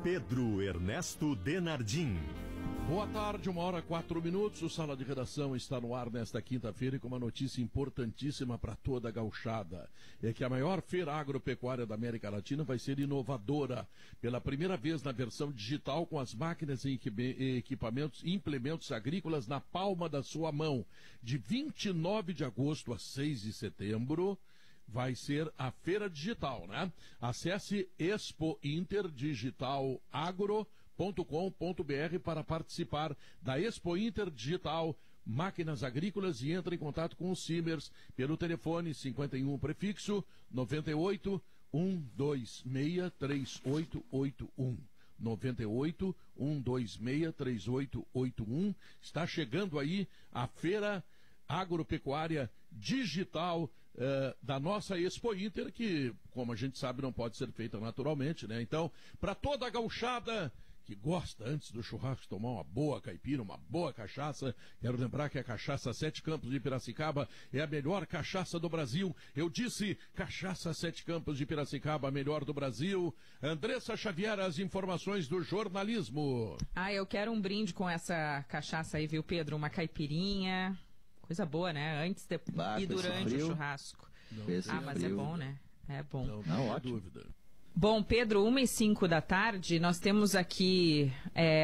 Pedro Ernesto Denardim. Boa tarde, 1h04. O Sala de Redação está no ar nesta quinta-feira com uma notícia importantíssima para toda a gauchada. É que a maior feira agropecuária da América Latina vai ser inovadora. Pela primeira vez na versão digital, com as máquinas e equipamentos e implementos agrícolas na palma da sua mão. De 29 de agosto a 6 de setembro... vai ser a feira digital, né? Acesse expointerdigitalagro.com.br para participar da Expo Inter Digital Máquinas Agrícolas e entre em contato com os Simers pelo telefone 51 prefixo 98 126 3881. 98 126 3881. Está chegando aí a feira agropecuária digital da nossa Expo Inter, que, como a gente sabe, não pode ser feita naturalmente, né? Então, para toda a gauchada que gosta, antes do churrasco, tomar uma boa caipira, uma boa cachaça, quero lembrar que a Cachaça Sete Campos de Piracicaba é a melhor cachaça do Brasil. Eu disse, Cachaça Sete Campos de Piracicaba, a melhor do Brasil. Andressa Xavier, as informações do jornalismo. Eu quero um brinde com essa cachaça aí, viu, Pedro? Uma caipirinha... Coisa boa, né? Antes e durante o churrasco. Mas é bom, né? É bom. Não há dúvida. Bom, Pedro, 1h05 da tarde, nós temos aqui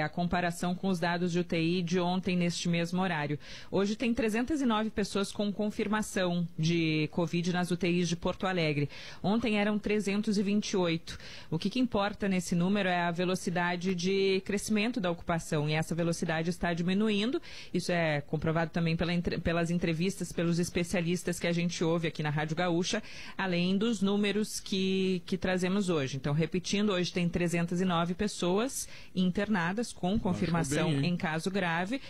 a comparação com os dados de UTI de ontem neste mesmo horário. Hoje tem 309 pessoas com confirmação de Covid nas UTIs de Porto Alegre. Ontem eram 328. O que importa nesse número é a velocidade de crescimento da ocupação, e essa velocidade está diminuindo. Isso é comprovado também pelas entrevistas, pelos especialistas que a gente ouve aqui na Rádio Gaúcha, além dos números que trazemos hoje. Então, repetindo, hoje tem 309 pessoas internadas com confirmação em caso grave.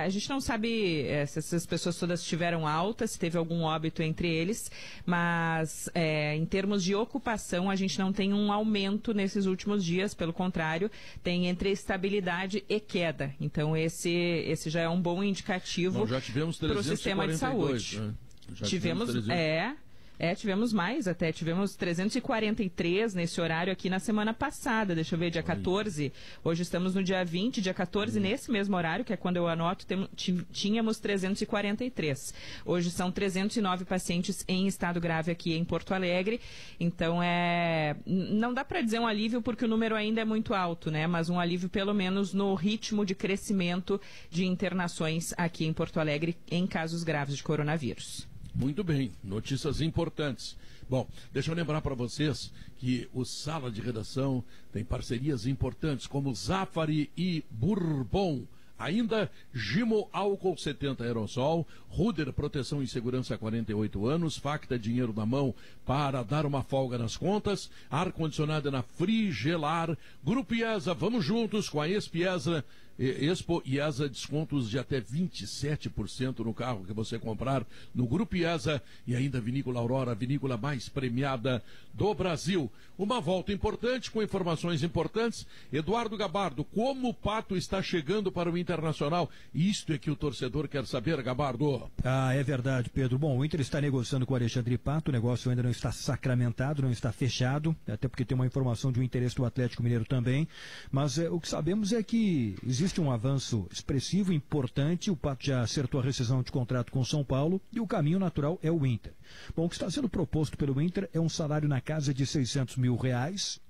A gente não sabe se essas pessoas todas tiveram alta, se teve algum óbito entre eles, mas em termos de ocupação, a gente não tem um aumento nesses últimos dias, pelo contrário, tem entre estabilidade e queda. Então, esse já é um bom indicativo para o sistema de saúde. Né? Tivemos mais até, tivemos 343 nesse horário aqui na semana passada, deixa eu ver, dia 14, hoje estamos no dia 20, dia 14, nesse mesmo horário, que é quando eu anoto, tínhamos 343. Hoje são 309 pacientes em estado grave aqui em Porto Alegre, então não dá para dizer um alívio porque o número ainda é muito alto, né? Mas um alívio pelo menos no ritmo de crescimento de internações aqui em Porto Alegre em casos graves de coronavírus. Muito bem, notícias importantes. Bom, deixa eu lembrar para vocês que o Sala de Redação tem parcerias importantes como Zafari e Bourbon. Ainda Gimo Álcool 70 Aerosol, Ruder Proteção e Segurança há 48 anos, Facta Dinheiro na Mão para dar uma folga nas contas, ar-condicionado na Frigelar, Grupo IESA, vamos juntos com a Expo IESA, descontos de até 27% no carro que você comprar no Grupo IESA, e ainda Vinícola Aurora, a vinícola mais premiada do Brasil. Uma volta importante com informações importantes. Eduardo Gabardo, como o Pato está chegando para o Internacional? Isto é que o torcedor quer saber, Gabardo. É verdade, Pedro. Bom, o Inter está negociando com o Alexandre Pato, o negócio ainda não está sacramentado, não está fechado, até porque tem uma informação de um interesse do Atlético Mineiro também, mas o que sabemos é que existe um avanço expressivo, importante. O Pato já acertou a rescisão de contrato com o São Paulo e o caminho natural é o Inter. Bom, o que está sendo proposto pelo Inter é um salário na casa de R$600 mil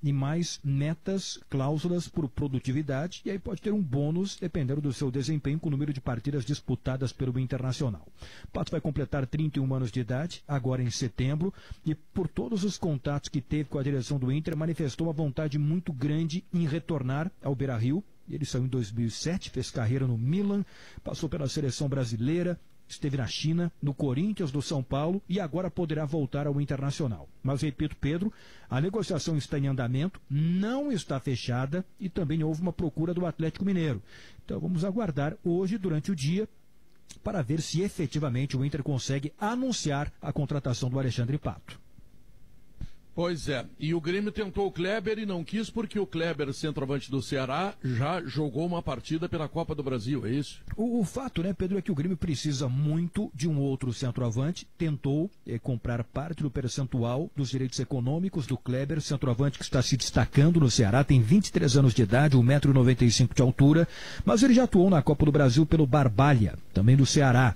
e mais metas, cláusulas por produtividade, e aí pode ter um bônus dependendo do seu desempenho com o número de partidas disputadas pelo Internacional. O Pato vai completar 31 anos de idade, agora em setembro, e por todos os contatos que teve com a direção do Inter, manifestou uma vontade muito grande em retornar ao Beira-Rio. Ele saiu em 2007, fez carreira no Milan, passou pela seleção brasileira, esteve na China, no Corinthians, do São Paulo e agora poderá voltar ao Internacional. Mas repito, Pedro, a negociação está em andamento, não está fechada e também houve uma procura do Atlético Mineiro. Então vamos aguardar hoje, durante o dia, para ver se efetivamente o Inter consegue anunciar a contratação do Alexandre Pato. Pois é, e o Grêmio tentou o Kleber e não quis porque o Kleber, centroavante do Ceará, já jogou uma partida pela Copa do Brasil, é isso? O fato, né, Pedro, é que o Grêmio precisa muito de um outro centroavante, tentou comprar parte do percentual dos direitos econômicos do Kleber, centroavante que está se destacando no Ceará, tem 23 anos de idade, 1,95 m de altura, mas ele já atuou na Copa do Brasil pelo Barbalha, também do Ceará.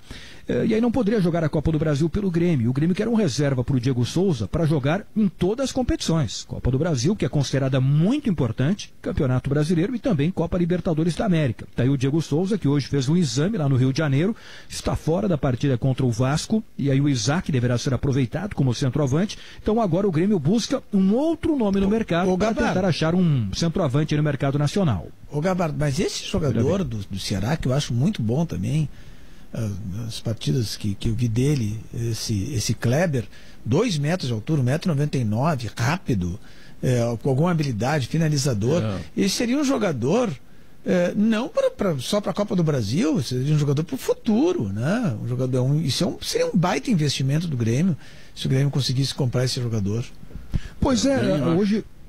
E aí não poderia jogar a Copa do Brasil pelo Grêmio. O Grêmio quer um reserva para o Diego Souza para jogar em todas as competições. Copa do Brasil, que é considerada muito importante, Campeonato Brasileiro e também Copa Libertadores da América. Está aí o Diego Souza, que hoje fez um exame lá no Rio de Janeiro, está fora da partida contra o Vasco, e aí o Isaac deverá ser aproveitado como centroavante. Então agora o Grêmio busca um outro nome no mercado para tentar achar um centroavante no mercado nacional. Ô Gabardo, mas esse jogador do Ceará, que eu acho muito bom também, as partidas que eu vi dele, esse Kleber, 2 metros de altura, 1,99 m, rápido, com alguma habilidade, finalizador. Ele seria um jogador, não só para a Copa do Brasil, seria um jogador para o futuro, né? Seria um baita investimento do Grêmio, se o Grêmio conseguisse comprar esse jogador. Pois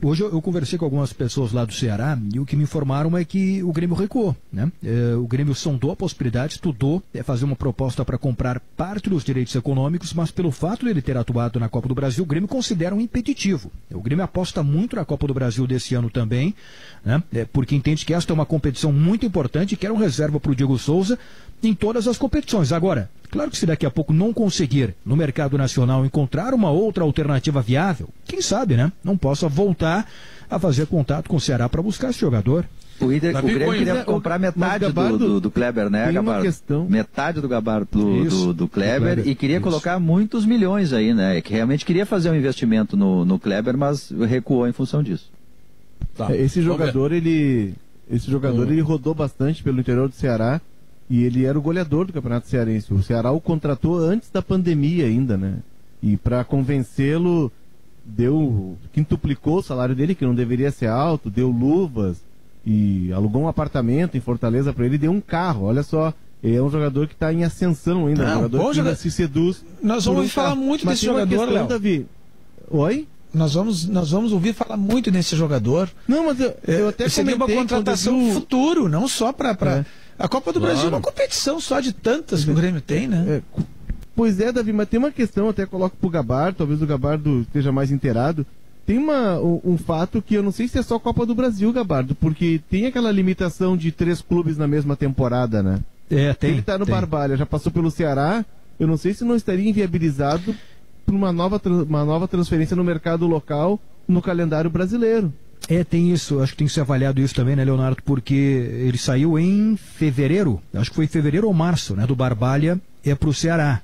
Hoje eu conversei com algumas pessoas lá do Ceará e o que me informaram é que o Grêmio recuou, né? O Grêmio sondou a possibilidade, estudou fazer uma proposta para comprar parte dos direitos econômicos, mas pelo fato de ele ter atuado na Copa do Brasil, o Grêmio considera um impeditivo. O Grêmio aposta muito na Copa do Brasil desse ano também, né? Porque entende que esta é uma competição muito importante e quer um reserva para o Diego Souza em todas as competições. Agora, claro que se daqui a pouco não conseguir no mercado nacional encontrar uma outra alternativa viável, quem sabe, né? Não possa voltar a fazer contato com o Ceará para buscar esse jogador. O Grêmio queria comprar metade do Kleber, né, Gabardo? Metade do Gabardo do Kleber e queria colocar muitos milhões aí, né? Que realmente queria fazer um investimento no Kleber, mas recuou em função disso. Tá. Esse jogador ele rodou bastante pelo interior do Ceará. E ele era o goleador do Campeonato Cearense. O Ceará o contratou antes da pandemia ainda, né? E para convencê-lo, quintuplicou o salário dele, que não deveria ser alto, deu luvas e alugou um apartamento em Fortaleza para ele, deu um carro. Olha só, ele é um jogador que está em ascensão ainda, um jogador que ainda se seduz. Nós vamos falar muito desse jogador, Léo. Davi. Oi? Nós vamos ouvir falar muito desse jogador. Não, mas eu até seria uma contratação futuro, não só para a Copa do Brasil é uma competição só de tantas que o Grêmio tem, né? Pois é, Davi, mas tem uma questão, até coloco pro Gabardo, talvez o Gabardo esteja mais inteirado. Tem um fato que eu não sei se é só Copa do Brasil, Gabardo, porque tem aquela limitação de 3 clubes na mesma temporada, né? Tem. Ele tá no Barbalha, já passou pelo Ceará, eu não sei se não estaria inviabilizado por uma nova transferência no mercado local no calendário brasileiro. Tem isso, acho que tem que ser avaliado isso também, né, Leonardo, porque ele saiu em fevereiro, acho que foi em fevereiro ou março, né, do Barbalha para o Ceará.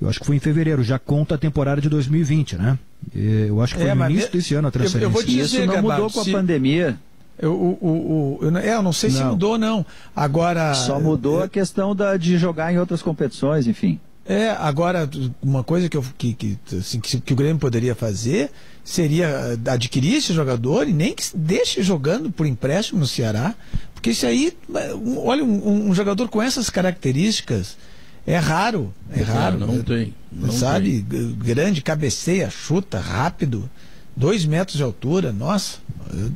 Eu acho que foi em fevereiro, já conta a temporada de 2020, né? Eu acho que foi no início desse ano a transferência. Eu vou te dizer, isso não mudou com a pandemia. Eu não sei se mudou, não. Agora... Só mudou a questão de jogar em outras competições, enfim. Agora, uma coisa que o Grêmio poderia fazer seria adquirir esse jogador e nem que deixe jogando por empréstimo no Ceará, porque isso aí, olha, um jogador com essas características é raro. Não tem. Sabe, grande, cabeceia, chuta, rápido, 2 metros de altura, nossa,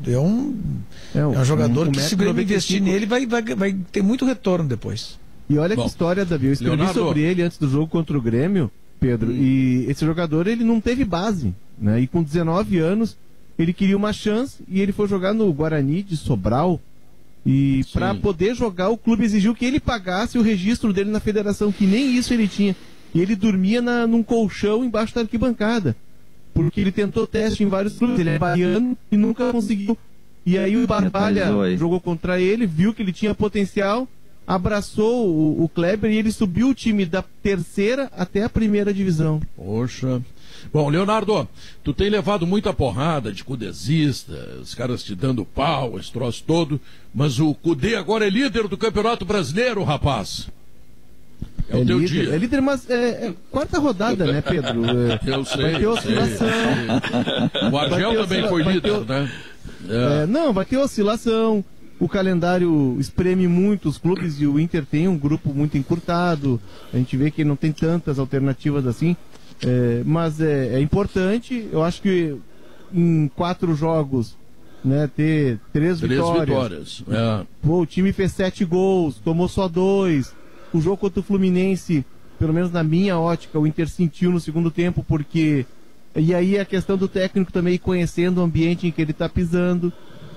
é um jogador que se o Grêmio investir nele vai ter muito retorno depois. E olha que história, Davi, eu escrevi sobre ele antes do jogo contra o Grêmio, Pedro, e esse jogador ele não teve base, né? E com 19 anos ele queria uma chance e ele foi jogar no Guarani de Sobral e para poder jogar o clube exigiu que ele pagasse o registro dele na federação, que nem isso ele tinha, e ele dormia num colchão embaixo da arquibancada, porque ele tentou teste em vários clubes, ele é baiano e nunca conseguiu, e aí o Barbalha jogou contra ele, viu que ele tinha potencial, abraçou o Kleber e ele subiu o time da 3ª até a 1ª divisão. Poxa. Bom, Leonardo, tu tem levado muita porrada de cudezista, os caras te dando pau, esse troço todo, mas o Cudê agora é líder do Campeonato Brasileiro, rapaz. É o teu líder, dia. É líder, mas é 4ª rodada, né, Pedro? Eu sei. Vai ter oscilação. O Argel também foi líder, né? Não, vai ter oscilação. O calendário espreme muito os clubes e o Inter tem um grupo muito encurtado. A gente vê que não tem tantas alternativas assim. Mas é importante. Eu acho que em 4 jogos, né, ter 3 vitórias. Pô, o time fez 7 gols, tomou só 2. O jogo contra o Fluminense, pelo menos na minha ótica, o Inter sentiu no segundo tempo, porque... E aí a questão do técnico também conhecendo o ambiente em que ele está pisando,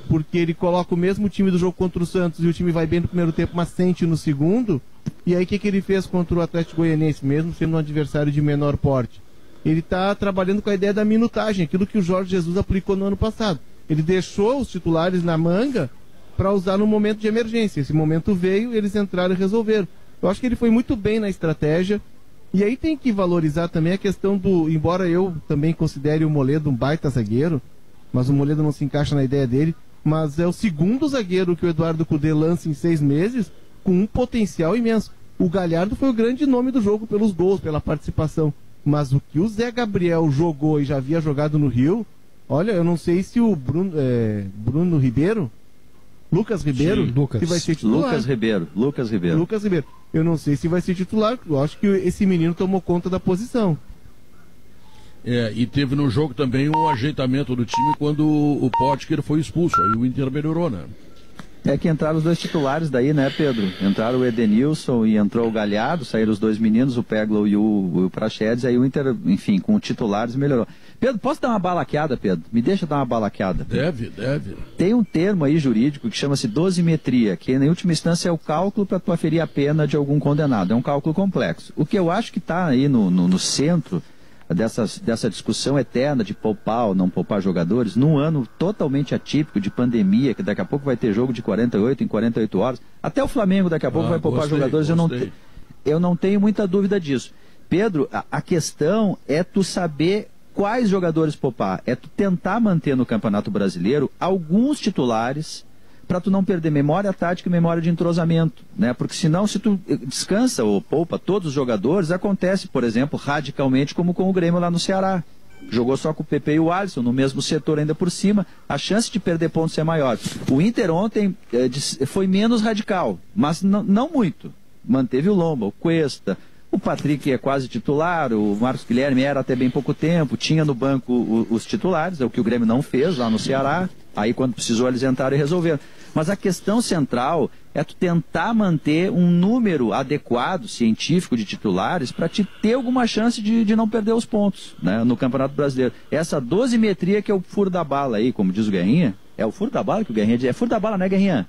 porque ele coloca o mesmo time do jogo contra o Santos e o time vai bem no primeiro tempo, mas sente no segundo. E aí o que ele fez contra o Atlético Goianiense, mesmo sendo um adversário de menor porte? Ele está trabalhando com a ideia da minutagem, aquilo que o Jorge Jesus aplicou no ano passado. Ele deixou os titulares na manga para usar no momento de emergência. Esse momento veio, eles entraram e resolveram. Eu acho que ele foi muito bem na estratégia. E aí tem que valorizar também a questão do... Embora eu também considere o Moledo um baita zagueiro, mas o Moledo não se encaixa na ideia dele, mas é o segundo zagueiro que o Eduardo Cudê lança em 6 meses com um potencial imenso. O Galhardo foi o grande nome do jogo pelos gols, pela participação. Mas o que o Zé Gabriel jogou e já havia jogado no Rio, olha, eu não sei se o Bruno Ribeiro, Lucas Ribeiro, Lucas. Se vai ser titular. Lucas Ribeiro. Eu não sei se vai ser titular, eu acho que esse menino tomou conta da posição. E teve no jogo também um ajeitamento do time quando o Potker foi expulso, aí o Inter melhorou, né? É que entraram os 2 titulares daí, né, Pedro? Entraram o Edenilson e entrou o Galhardo, saíram os 2 meninos, o Peglo e o Praxedes, aí o Inter, enfim, com titulares melhorou. Pedro, posso dar uma balaqueada, Pedro? Me deixa dar uma balaqueada. Deve. Tem um termo aí jurídico que chama-se dosimetria, que em última instância é o cálculo para tu aferir a pena de algum condenado. É um cálculo complexo. O que eu acho que está aí no centro dessa discussão eterna de poupar ou não poupar jogadores, num ano totalmente atípico de pandemia, que daqui a pouco vai ter jogo de 48 em 48 horas, até o Flamengo daqui a pouco vai poupar jogadores, eu não tenho muita dúvida disso. Pedro, a questão é tu saber quais jogadores poupar, é tu tentar manter no Campeonato Brasileiro alguns titulares para tu não perder memória tática e memória de entrosamento, né? Porque senão, se tu descansa ou poupa todos os jogadores, acontece, por exemplo, radicalmente como com o Grêmio lá no Ceará. Jogou só com o Pepe e o Alisson, no mesmo setor ainda por cima, a chance de perder pontos é maior. O Inter ontem foi menos radical, mas não muito. Manteve o Lomba, o Cuesta, o Patrick é quase titular, o Marcos Guilherme era até bem pouco tempo, tinha no banco os titulares, é o que o Grêmio não fez lá no Ceará. Aí quando precisou eles entraram e resolveram. Mas a questão central é tu tentar manter um número adequado, científico de titulares para te ter alguma chance de não perder os pontos, né, no Campeonato Brasileiro. Essa dosimetria que é o furo da bala aí, como diz o Guerrinha. É o furo da bala que o Guerrinha diz? É furo da bala, né, Guerrinha?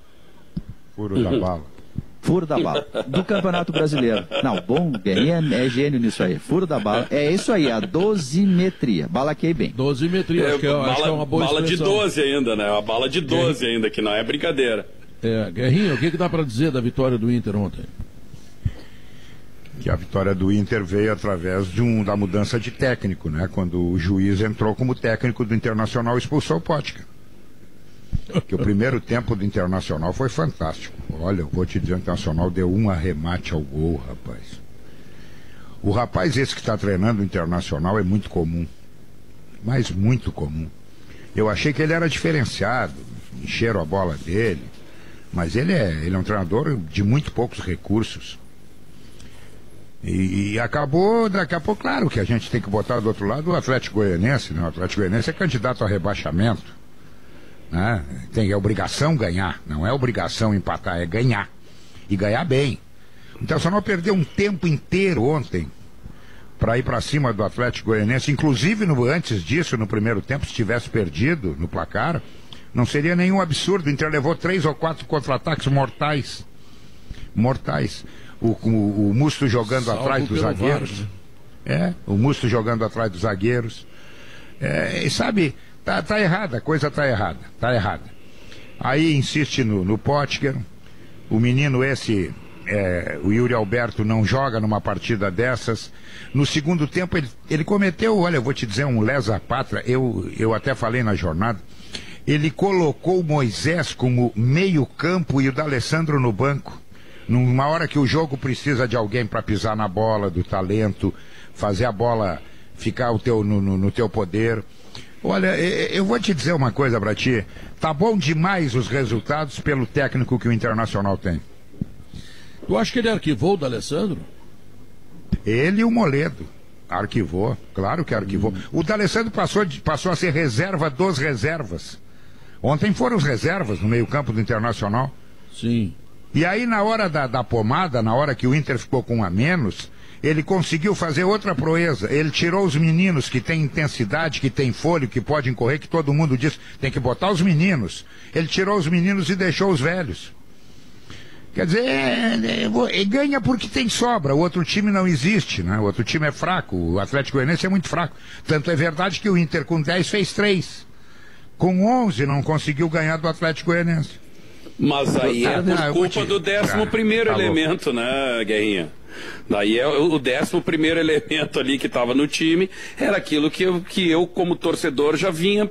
Furo da bala. Furo da bala. Do Campeonato Brasileiro. Não, bom, Guerrinha é gênio nisso aí. Furo da bala. É isso aí, a dosimetria. Balaquei bem. Dosimetria, acho que é uma boa bala expressão. De 12 ainda, né? Uma bala de 12 ainda, que não é brincadeira. Guerrinha, o que dá para dizer da vitória do Inter ontem? Que a vitória do Inter veio através da mudança de técnico, né? Quando o juiz entrou como técnico do Internacional e expulsou o Potker. Que o primeiro tempo do Internacional foi fantástico. Olha, eu vou te dizer, o Internacional deu um arremate ao gol, rapaz. O rapaz esse que está treinando o Internacional é muito comum. Mas muito comum. Eu achei que ele era diferenciado, encheram a bola dele. Mas ele é um treinador de muito poucos recursos. E acabou, daqui a pouco, claro que a gente tem que botar do outro lado o Atlético Goianiense, né? O Atlético Goianiense é candidato a rebaixamento. Né? Tem obrigação ganhar, não é obrigação empatar, é ganhar. E ganhar bem. O Internacional perdeu um tempo inteiro ontem para ir para cima do Atlético Goianiense. Inclusive, antes disso, no primeiro tempo, se tivesse perdido no placar, não seria nenhum absurdo. O Inter levou 3 ou 4 contra-ataques mortais. O Musto jogando atrás dos zagueiros. O Musto jogando atrás dos zagueiros. E sabe, tá errada, a coisa tá errada. Aí insiste no Potker. O menino esse, o Yuri Alberto, não joga numa partida dessas. No segundo tempo ele cometeu, olha, eu vou te dizer, um lesa pátria. Eu até falei na jornada. Ele colocou o Moisés como meio campo e o D'Alessandro no banco. Numa hora que o jogo precisa de alguém para pisar na bola, do talento, fazer a bola ficar no teu poder. Olha, eu vou te dizer uma coisa pra ti. Tá bom demais os resultados pelo técnico que o Internacional tem. Tu acha que ele arquivou o D'Alessandro? Ele e o Moledo. Arquivou, claro que arquivou. O D'Alessandro passou a ser reserva dos reservas. Ontem foram os reservas no meio-campo do Internacional. Sim. E aí, na hora da pomada, na hora que o Inter ficou com um a menos, ele conseguiu fazer outra proeza. Ele tirou os meninos que têm intensidade, que têm fôlego, que podem correr, que todo mundo diz, tem que botar os meninos. Ele tirou os meninos e deixou os velhos. Quer dizer, ganha porque tem sobra. O outro time não existe, né? O outro time é fraco. O Atlético Goianiense é muito fraco. Tanto é verdade que o Inter com 10 fez 3. Com 11 não conseguiu ganhar do Atlético Goianiense. Mas aí é por culpa do 11º elemento, né, Guerrinha? Daí é o 11º elemento ali que estava no time, era aquilo que eu como torcedor já vinha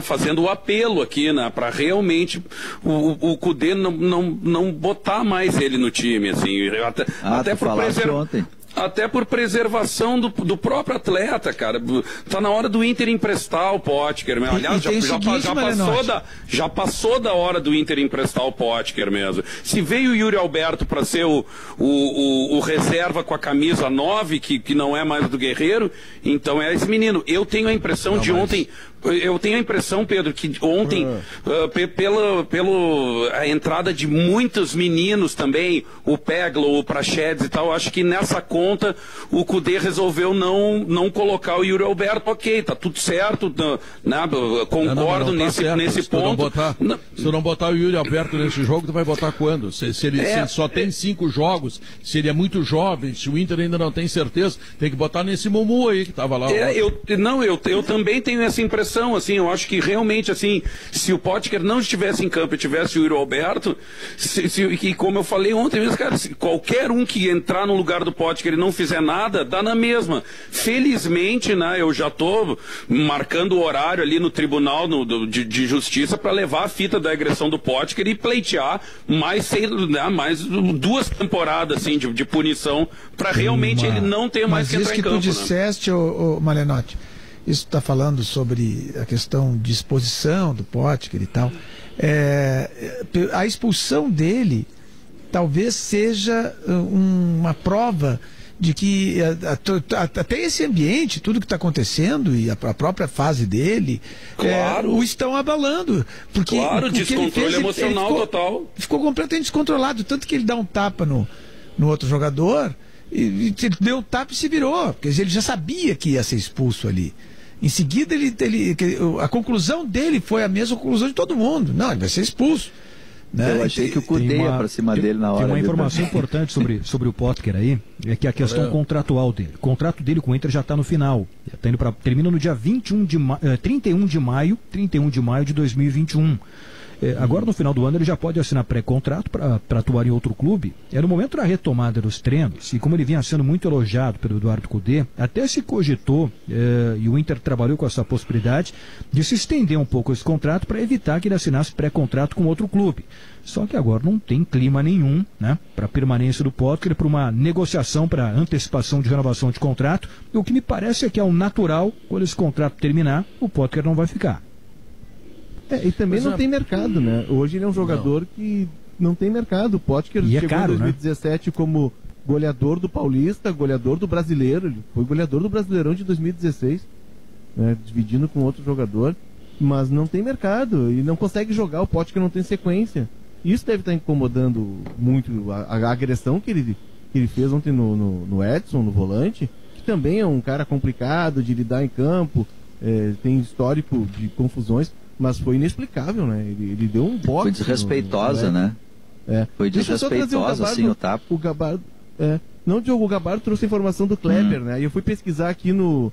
fazendo o apelo aqui, né, para realmente o Cudê não botar mais ele no time, assim, até por até por preservação do próprio atleta, cara. Tá na hora do Inter emprestar o Potker, né? Aliás, já passou da hora do Inter emprestar o Potker mesmo. Se veio o Yuri Alberto para ser o reserva com a camisa 9, que não é mais do Guerreiro, então é esse menino. Eu tenho a impressão ontem... Eu tenho a impressão, Pedro, que ontem, pela entrada de muitos meninos também, o Peglo, o Praxedes e tal, acho que nessa conta o Cudê resolveu não colocar o Yuri Alberto. Ok, tá tudo certo, né? Concordo nesse ponto. Se não botar o Yuri Alberto nesse jogo, tu vai botar quando? Se ele só tem 5 jogos, se ele é muito jovem, se o Inter ainda não tem certeza, tem que botar nesse Mumu aí que tava lá. Eu também tenho essa impressão. Assim, eu acho que realmente, assim, se o Potker não estivesse em campo e tivesse o Yuri Alberto, e como eu falei ontem mesmo, cara, se qualquer um que entrar no lugar do Potker e não fizer nada, dá na mesma. Felizmente, né, eu já tô marcando o horário ali no Tribunal de Justiça para levar a fita da agressão do Potker e pleitear mais 2 temporadas, assim, de punição, para realmente ele não ter mais que entrar em campo. Mas isso que tu disseste, ô Malenotti, isso está falando sobre a questão de exposição do Potker e tal. A expulsão dele talvez seja uma prova de que até esse ambiente, tudo que está acontecendo e a própria fase dele, o estão abalando. Porque descontrole emocional total. Ficou completamente descontrolado, tanto que ele dá um tapa no outro jogador e deu um tapa e se virou. Quer dizer, ele já sabia que ia ser expulso ali. Em seguida, a conclusão dele foi a mesma conclusão de todo mundo. Não, ele vai ser expulso. Né? Eu achei que o Cudê ia para cima dele na hora. Tem uma informação importante sobre o Potker aí, é que a questão contratual dele. O contrato dele com o Inter já está no final. Termina no dia 31 de maio de 2021. Agora, no final do ano, ele já pode assinar pré-contrato para atuar em outro clube. No momento da retomada dos treinos, e como ele vinha sendo muito elogiado pelo Eduardo Cudê, até se cogitou, e o Inter trabalhou com essa possibilidade, de se estender um pouco esse contrato para evitar que ele assinasse pré-contrato com outro clube. Só que agora não tem clima nenhum, né, para a permanência do Potker, para uma negociação para antecipação de renovação de contrato. E o que me parece é que é o natural, quando esse contrato terminar, o Potker não vai ficar. E também não tem mercado, né? Hoje ele é um jogador que não tem mercado. O Potker chegou caro, em 2017 como goleador do Paulista, goleador do Brasileiro. Ele foi goleador do Brasileirão de 2016, né? Dividindo com outro jogador. Mas não tem mercado e não consegue jogar. O Potker não tem sequência. Isso deve estar incomodando muito a agressão que ele fez ontem no Edson, no volante, que também é um cara complicado de lidar em campo, tem histórico de confusões. Mas foi inexplicável, né? Ele deu um bote. Foi desrespeitosa, né? Foi desrespeitosa, assim, o tapa. O Gabardo, não, Diogo, o Gabardo trouxe a informação do Kleber, né? E eu fui pesquisar aqui no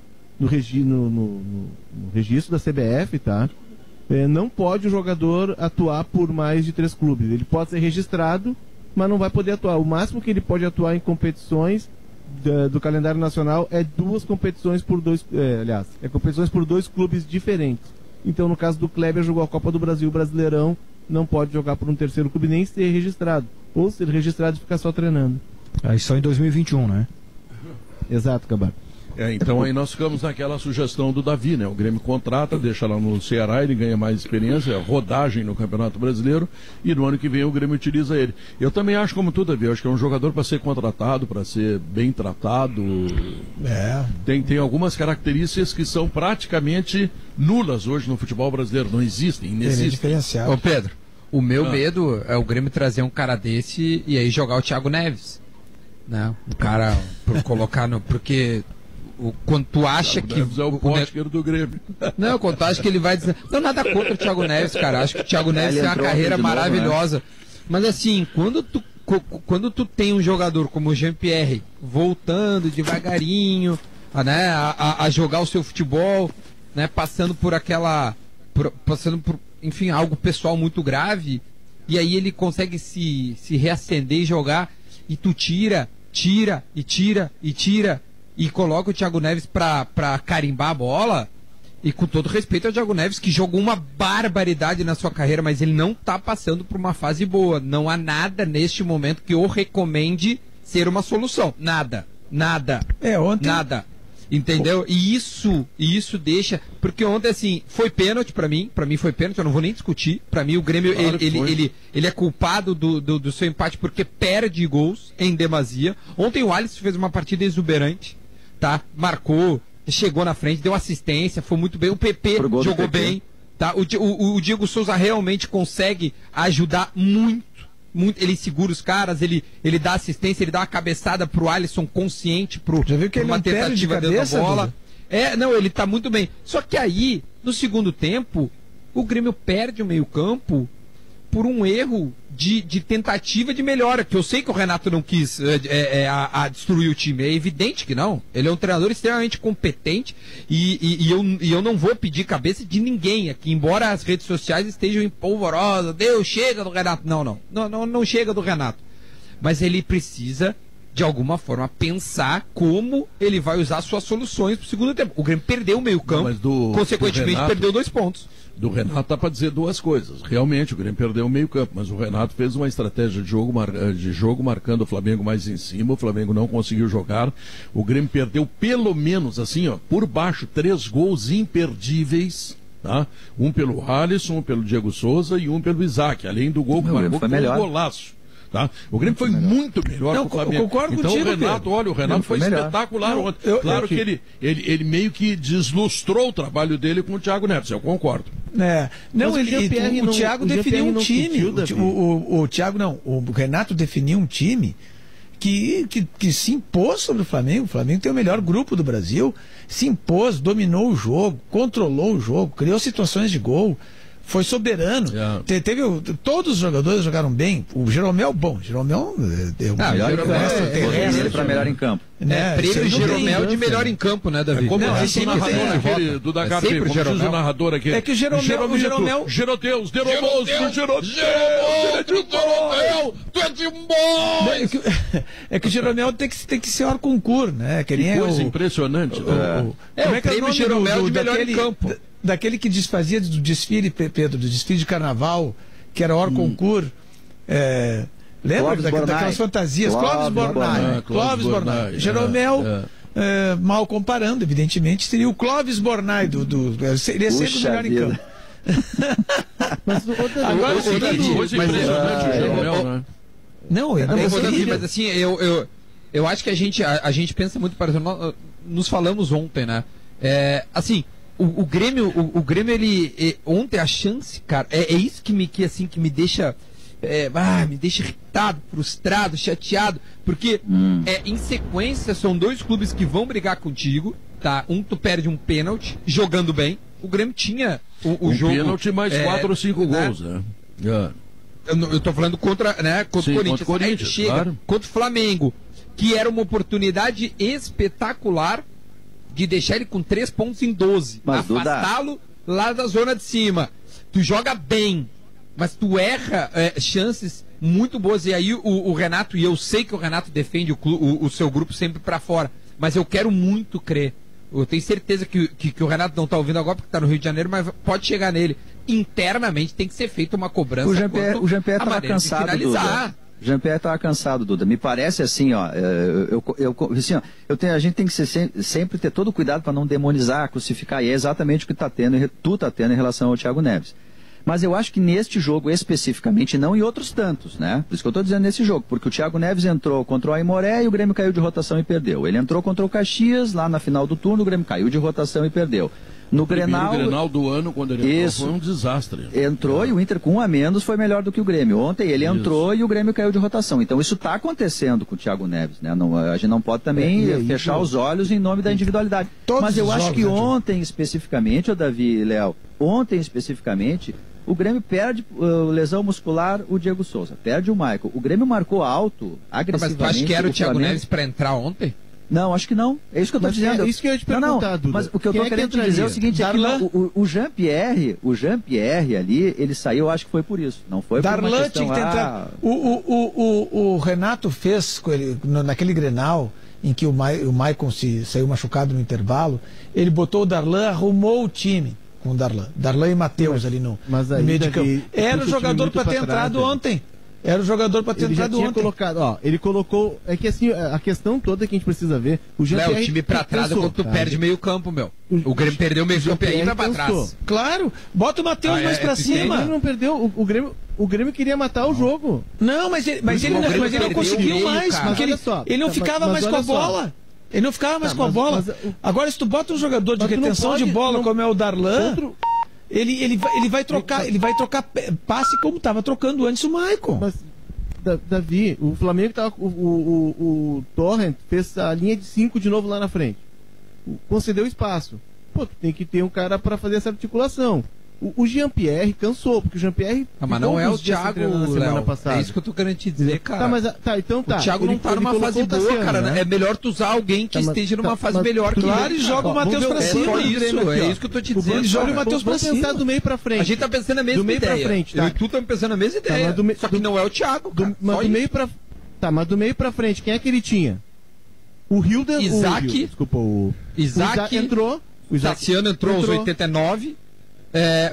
registro da CBF, tá? Não pode o jogador atuar por mais de 3 clubes. Ele pode ser registrado, mas não vai poder atuar. O máximo que ele pode atuar em competições do calendário nacional é 2 competições por 2... competições por 2 clubes diferentes. Então, no caso do Kleber, jogou a Copa do Brasil, o Brasileirão, não pode jogar por um terceiro clube, nem ser registrado. Ou ser registrado e ficar só treinando. Aí só em 2021, né? Exato, Gabar. Então aí nós ficamos naquela sugestão do Davi, né? O Grêmio contrata, deixa lá no Ceará, ele ganha mais experiência, rodagem no Campeonato Brasileiro, e no ano que vem o Grêmio utiliza ele. Eu também acho, como tu, Davi, eu acho que é um jogador para ser contratado, para ser bem tratado. Tem algumas características que são praticamente nulas hoje no futebol brasileiro, não existem, inexistem. Ô Pedro, o meu medo é o Grêmio trazer um cara desse e aí jogar o Thiago Neves, né? O cara por colocar no... Porque... Quando tu acha que... É o Potker do Grêmio. Não, quando tu acha que ele vai dizer... Não, nada contra o Thiago Neves, cara. Acho que o Thiago Neves tem uma carreira maravilhosa. Novo, né? Mas assim, quando tu tem um jogador como o Jean-Pierre voltando devagarinho, né, a jogar o seu futebol, né, passando por aquela... Passando por, enfim, algo pessoal muito grave, e aí ele consegue se reacender e jogar, e tu tira, e coloca o Thiago Neves pra carimbar a bola, e com todo respeito ao Thiago Neves, que jogou uma barbaridade na sua carreira, mas ele não tá passando por uma fase boa. Não há nada neste momento que o recomende ser uma solução. Nada. Nada. Nada. Entendeu? E isso deixa... Porque ontem, assim, foi pênalti pra mim foi pênalti, eu não vou nem discutir. Pra mim, o Grêmio, claro, ele é culpado do seu empate porque perde gols em demasia. Ontem o Alisson fez uma partida exuberante, tá? Marcou, chegou na frente, deu assistência, foi muito bem. O PP jogou bem, tá? O Diego Souza realmente consegue ajudar muito. Ele segura os caras, ele dá assistência, ele dá uma cabeçada pro Alisson consciente Já viu que uma tentativa dentro da bola. Não, ele tá muito bem. Só que aí, no segundo tempo, o Grêmio perde o meio-campo por um erro de tentativa de melhora, que eu sei que o Renato não quis destruir o time, é evidente que não. Ele é um treinador extremamente competente e eu não vou pedir cabeça de ninguém aqui, embora as redes sociais estejam em polvorosa. Deus, chega do Renato. Não chega do Renato. Mas ele precisa, de alguma forma, pensar como ele vai usar suas soluções pro segundo tempo. O Grêmio perdeu o meio-campo, consequentemente perdeu 2 pontos. Do Renato dá para dizer 2 coisas. Realmente, o Grêmio perdeu o meio-campo, mas o Renato fez uma estratégia de jogo marcando o Flamengo mais em cima. O Flamengo não conseguiu jogar. O Grêmio perdeu pelo menos, assim, por baixo, 3 gols imperdíveis. Tá? Um pelo Alisson, um pelo Diego Souza e um pelo Isaac, além do gol que marcou, foi um golaço. Tá? O Grêmio foi muito melhor que o Flamengo. Concordo então contigo, o Renato, olha, o Renato foi espetacular ontem. Claro que ele meio que deslustrou o trabalho dele com o Thiago Neves, eu concordo. O Thiago definiu um time. O Thiago não, o Renato definiu um time que se impôs sobre o Flamengo. O Flamengo tem o melhor grupo do Brasil, se impôs, dominou o jogo, controlou o jogo, criou situações de gol. Foi soberano. Todos os jogadores jogaram bem. O Jeromel, Jeromel deu ele para melhor em campo. Prêmio Jeromel de melhor em campo, né, Davi? Como diz o narrador aquele do Dakar, como diz o narrador aqui. É que o Jeromel... Gerodeus, tu é de boa! É que o Jeromel tem que ser hors concurso, né? Que coisa impressionante. Como é que é o nome Jeromel de melhor em campo? Daquele que desfazia do desfile, Pedro, do desfile de carnaval, que era hors concurso. Lembra daquelas fantasias? Clóvis Bornai. Jeromel, mal comparando, evidentemente, seria o Clóvis Bornai seria sempre o melhor em campo. Agora é o seguinte, coisa impressionante o Jeromel, né? Não, mas assim, eu acho que a gente pensa muito parecido. Nos falamos ontem, né? Assim, o Grêmio, ele ontem a chance, cara, é isso que me deixa me deixa irritado, frustrado, chateado, porque em sequência são 2 clubes que vão brigar contigo, tá? Tu perde um pênalti jogando bem. O Grêmio tinha o jogo. Pênalti mais 4 ou 5 gols, né? Eu tô falando contra o Corinthians. Aí chega contra o Flamengo, que era uma oportunidade espetacular de deixar ele com 3 pontos em 12, afastá-lo lá da zona de cima. Tu joga bem, mas tu erra chances muito boas. E aí o Renato, e eu sei que o Renato defende o seu grupo sempre pra fora, mas eu quero muito crer. Eu tenho certeza que o Renato não tá ouvindo agora porque tá no Rio de Janeiro, mas pode chegar nele. Internamente tem que ser feita uma cobrança. O Jean-Pierre tava cansado. O Jean-Pierre estava cansado, Duda. Me parece assim, ó, a gente tem que sempre ter todo o cuidado para não demonizar, crucificar, e é exatamente o que tu tá tendo em relação ao Thiago Neves. Mas eu acho que neste jogo especificamente, não em outros tantos, né? Por isso que eu estou dizendo nesse jogo, porque o Thiago Neves entrou contra o Aimoré e o Grêmio caiu de rotação e perdeu. Ele entrou contra o Caxias, lá na final do turno, o Grêmio caiu de rotação e perdeu. No Grenal do ano, quando ele entrou, foi um desastre. Entrou e o Inter com um a menos foi melhor do que o Grêmio. Ontem ele entrou e o Grêmio caiu de rotação. Então isso está acontecendo com o Thiago Neves, né? Não, a gente não pode também fechar os olhos em nome da individualidade. Mas eu acho que ontem especificamente, Davi e Léo, o Grêmio perde lesão muscular, o Diego Souza, perde o Maicon. O Grêmio marcou alto, agressivamente. Mas tu acha que era o Thiago Neves para entrar ontem? Não, acho que não. É isso que eu estou dizendo. É isso que eu ia te perguntar, Duda. Mas o que eu estou querendo te dizer é o seguinte, é que o Jean-Pierre ali, ele saiu, eu acho que foi por isso. Não foi por uma questão... Tinha que ter entrado. O Renato fez naquele Grenal, em que o Maicon saiu machucado no intervalo, ele botou o Darlan, arrumou o time com o Darlan e Matheus ali no meio de campo. Era o jogador para ter entrado ontem. Era o jogador para ter entrado ontem. Ele colocou. É que assim, a questão toda que a gente precisa ver. O Léo, o time pra trás é quando tu perde meio campo, meu. O Grêmio perdeu meio campo e aí vai pra trás. Claro, bota o Matheus mais pra cima. O Grêmio não perdeu. O Grêmio queria matar o jogo. Não, mas ele não conseguiu mais. Porque ele não ficava mais com a bola. Ele não ficava mais com a bola. Agora, se tu bota um jogador de retenção de bola, como é o Darlan. Ele vai trocar passe como estava trocando antes o Maicon. Mas, Davi, o Flamengo tava. O Torrent fez a linha de 5 de novo lá na frente. Concedeu espaço. Pô, tu tem que ter um cara para fazer essa articulação. O Jean-Pierre cansou, porque o Jean-Pierre... mas não é o Thiago, Léo. É isso que eu tô querendo te dizer, cara. Então tá. O Thiago não tá numa fase boa, cara. Né? É melhor tu usar alguém que esteja numa fase melhor que ele. Claro, e joga o Matheus pra cima. É isso que eu tô te dizendo. Joga o Matheus pra cima. Vamos pensar do meio pra frente. A gente tá pensando na mesma ideia. Do meio pra frente, tá? Eu e tu estamos pensando na mesma ideia. Só que não é o Thiago, cara. Mas do meio pra... Tá, mas do meio pra frente, quem é que ele tinha? O Hilda... Isaac. Desculpa, o... Isaac entrou. O Tassiano entrou aos 89.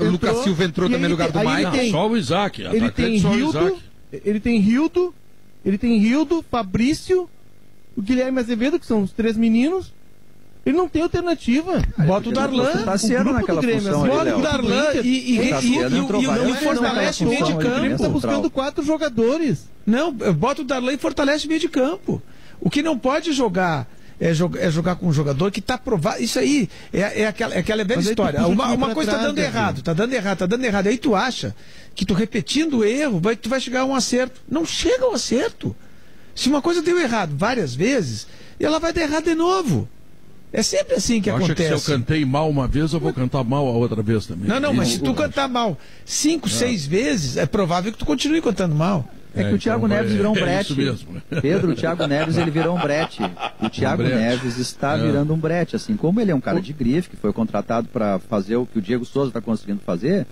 O Lucas Silva entrou também no lugar do Maicon. Só o Isaac. Ele tem Hildo, Fabrício, o Guilherme Azevedo, que são os 3 meninos. Ele não tem alternativa. Bota o Darlan. Tassiano naquela função ali, bota o Darlan e fortalece o meio de campo. Ele está buscando 4 jogadores. Não, bota o Darlan e fortalece o meio de campo. O que não pode jogar... É jogar com um jogador que está provado. Isso aí é aquela velha história. Uma coisa está dando errado. Aí tu acha que tu repetindo o erro, tu vai chegar a um acerto. Não chega ao acerto. Se uma coisa deu errado várias vezes, ela vai dar errado de novo. É sempre assim que acontece. Acho que se eu cantei mal uma vez, eu vou cantar mal a outra vez também. Não, mas se tu cantar mal 5, 6 vezes, é provável que tu continue cantando mal. É que o Thiago Neves virou um brete. Pedro, o Thiago Neves ele virou um brete. O Thiago Neves está virando um brete. Assim, como ele é um cara de grife, que foi contratado para fazer o que o Diego Souza está conseguindo fazer,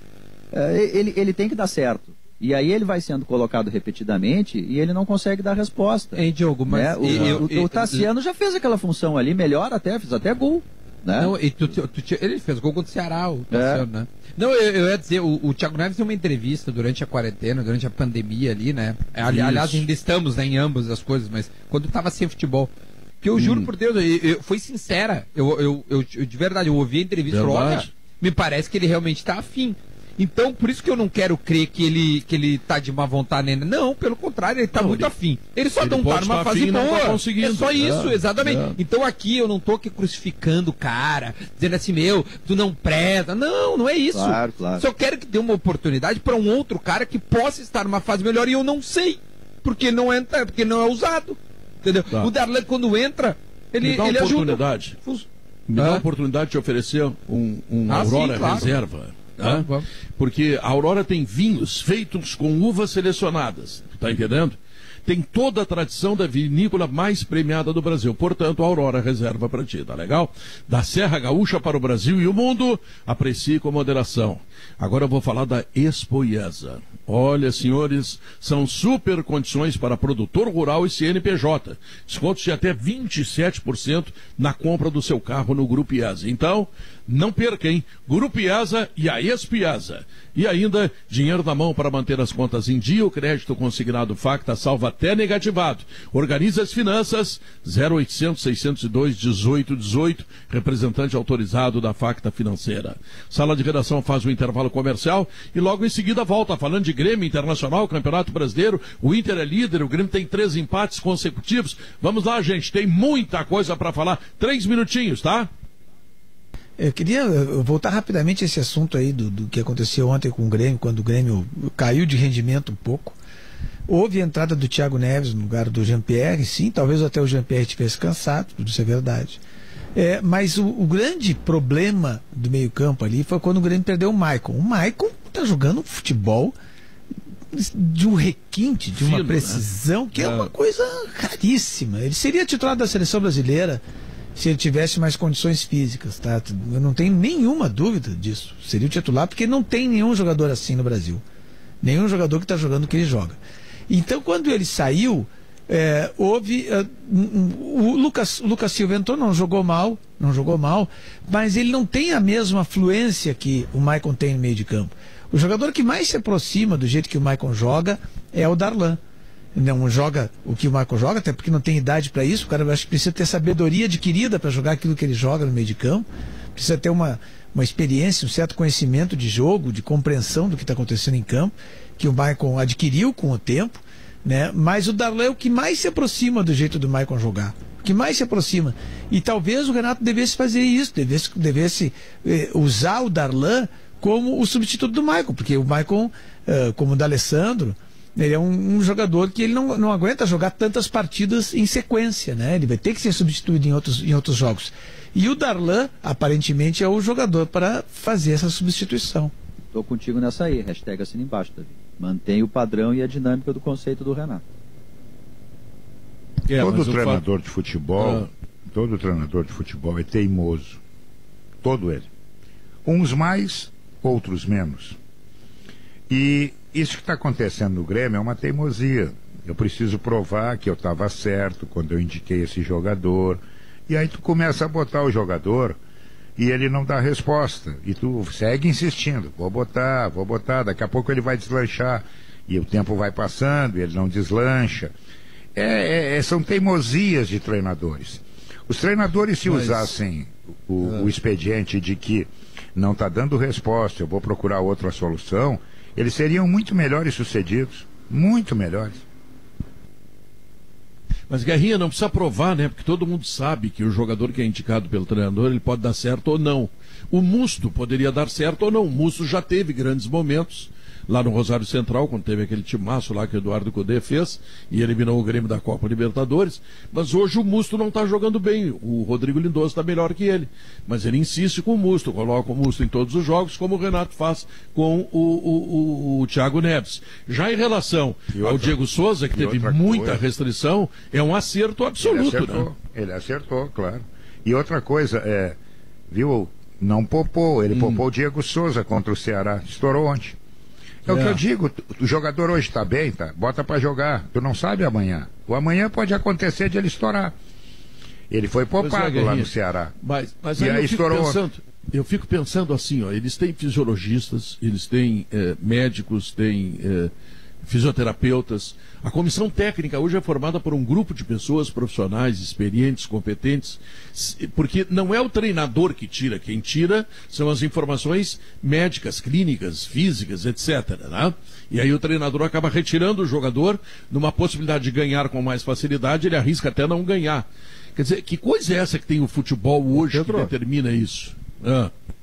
ele tem que dar certo. E aí ele vai sendo colocado repetidamente e ele não consegue dar resposta. Hein, Diogo, mas... O Tassiano já fez aquela função ali, melhor até, fez até gol. Né? Não, ele fez gol contra o Ceará, o Tassiano, né? Não, eu ia dizer, o Thiago Neves deu uma entrevista durante a quarentena, durante a pandemia ali, né? Aliás, ainda estamos, né, em ambas as coisas, mas quando tava sem futebol. Que eu juro por Deus, foi sincera. Eu de verdade, eu ouvi a entrevista e falei, me parece que ele realmente tá afim. Então, por isso que eu não quero crer que ele tá de má vontade ainda. Não, pelo contrário, ele tá muito afim. Ele só não tá numa fase boa. Tá é só isso, exatamente. Então aqui eu não tô aqui crucificando o cara, dizendo assim, tu não presta. Não é isso. Claro. Só quero que dê uma oportunidade para um outro cara que possa estar numa fase melhor e eu não sei. Porque não é usado. Entendeu? O Darlan, quando entra, ele ajuda. Me dá a oportunidade de oferecer um Aurora reserva. Porque a Aurora tem vinhos feitos com uvas selecionadas, tá entendendo? Tem toda a tradição da vinícola mais premiada do Brasil. Portanto, a Aurora reserva para ti, tá legal? Da Serra Gaúcha para o Brasil e o mundo, aprecie com moderação. Agora eu vou falar da Expoiesa. Olha, senhores, são super condições para produtor rural e CNPJ. Descontos de até 27% na compra do seu carro no Grupo IESA. Então, não perca, hein? Grupo IESA e a Expoiesa. E ainda, dinheiro na mão para manter as contas em dia, o crédito consignado Facta salva até negativado. Organize as finanças, 0800 602 1818, representante autorizado da Facta Financeira. Sala de redação faz o intervalo comercial e logo em seguida volta falando de Grêmio Internacional, Campeonato Brasileiro. O Inter é líder, o Grêmio tem 3 empates consecutivos. Vamos lá, gente, tem muita coisa para falar. 3 minutinhos, tá? Eu queria voltar rapidamente a esse assunto aí do que aconteceu ontem com o Grêmio, quando o Grêmio caiu de rendimento um pouco. Houve a entrada do Thiago Neves no lugar do Jean-Pierre, sim, talvez até o Jean-Pierre estivesse cansado, tudo isso é verdade. Mas o grande problema do meio-campo ali foi quando o Grêmio perdeu o Maicon. O Maicon está jogando futebol de um requinte, de uma precisão, que é uma coisa raríssima. Ele seria titular da seleção brasileira se ele tivesse mais condições físicas, tá? Eu não tenho nenhuma dúvida disso. Seria o titular, porque não tem nenhum jogador assim no Brasil. Nenhum jogador que está jogando o que ele joga. Então, quando ele saiu, houve... o Lucas Silva entrou, não jogou mal, mas ele não tem a mesma fluência que o Maicon tem no meio de campo. O jogador que mais se aproxima do jeito que o Maicon joga é o Darlan. Não joga o que o Maicon joga, até porque não tem idade para isso. O cara, eu acho que precisa ter sabedoria adquirida para jogar aquilo que ele joga no meio de campo. Precisa ter uma experiência, um certo conhecimento de jogo, de compreensão do que está acontecendo em campo, que o Maicon adquiriu com o tempo, né? Mas o Darlan é o que mais se aproxima do jeito do Maicon jogar. O que mais se aproxima. E talvez o Renato devesse fazer isso, devesse usar o Darlan como o substituto do Maicon, porque o Maicon, como o D'Alessandro, ele é um jogador que ele não aguenta jogar tantas partidas em sequência, né? Ele vai ter que ser substituído em outros jogos. E o Darlan, aparentemente, é o jogador para fazer essa substituição. Estou contigo nessa aí, hashtag assina embaixo, Davi. Mantém o padrão e a dinâmica do conceito do Renato. Todo treinador de futebol é teimoso. Todo ele. Uns mais, outros menos. E isso que está acontecendo no Grêmio é uma teimosia. Eu preciso provar que eu estava certo quando eu indiquei esse jogador. E aí tu começa a botar o jogador e ele não dá resposta. E tu segue insistindo. Vou botar. Daqui a pouco ele vai deslanchar. E o tempo vai passando e ele não deslancha. São teimosias de treinadores. Os treinadores, se usassem o expediente de que não está dando resposta, eu vou procurar outra solução, eles seriam muito melhores sucedidos. Muito melhores. Mas, Guerrinha, não precisa provar, né? Porque todo mundo sabe que o jogador que é indicado pelo treinador, ele pode dar certo ou não. O Musto poderia dar certo ou não. O Musto já teve grandes momentos lá no Rosário Central, quando teve aquele timaço lá que o Eduardo Cudê fez e eliminou o Grêmio da Copa Libertadores. Mas hoje o Musto não está jogando bem. O Rodrigo Lindoso está melhor que ele. Mas ele insiste com o Musto, coloca o Musto em todos os jogos, como o Renato faz com o Thiago Neves. Já em relação ao Diego Souza, que teve muita restrição, é um acerto absoluto. Ele acertou, claro. E outra coisa, viu, não poupou. Ele poupou o Diego Souza contra o Ceará. Estourou ontem. É o que eu digo, o jogador hoje está bem, tá? Bota para jogar. Tu não sabe amanhã. O amanhã pode acontecer de ele estourar. Ele foi poupado lá no Ceará. Mas e aí estourou. Eu fico pensando assim, ó, eles têm fisiologistas, eles têm médicos, têm fisioterapeutas. A comissão técnica hoje é formada por um grupo de pessoas profissionais, experientes, competentes, porque não é o treinador que tira, quem tira são as informações médicas, clínicas, físicas, etc. Né? E aí o treinador acaba retirando o jogador numa possibilidade de ganhar com mais facilidade, ele arrisca até não ganhar. Quer dizer, que coisa é essa que tem o futebol hoje, Pedro, que determina isso?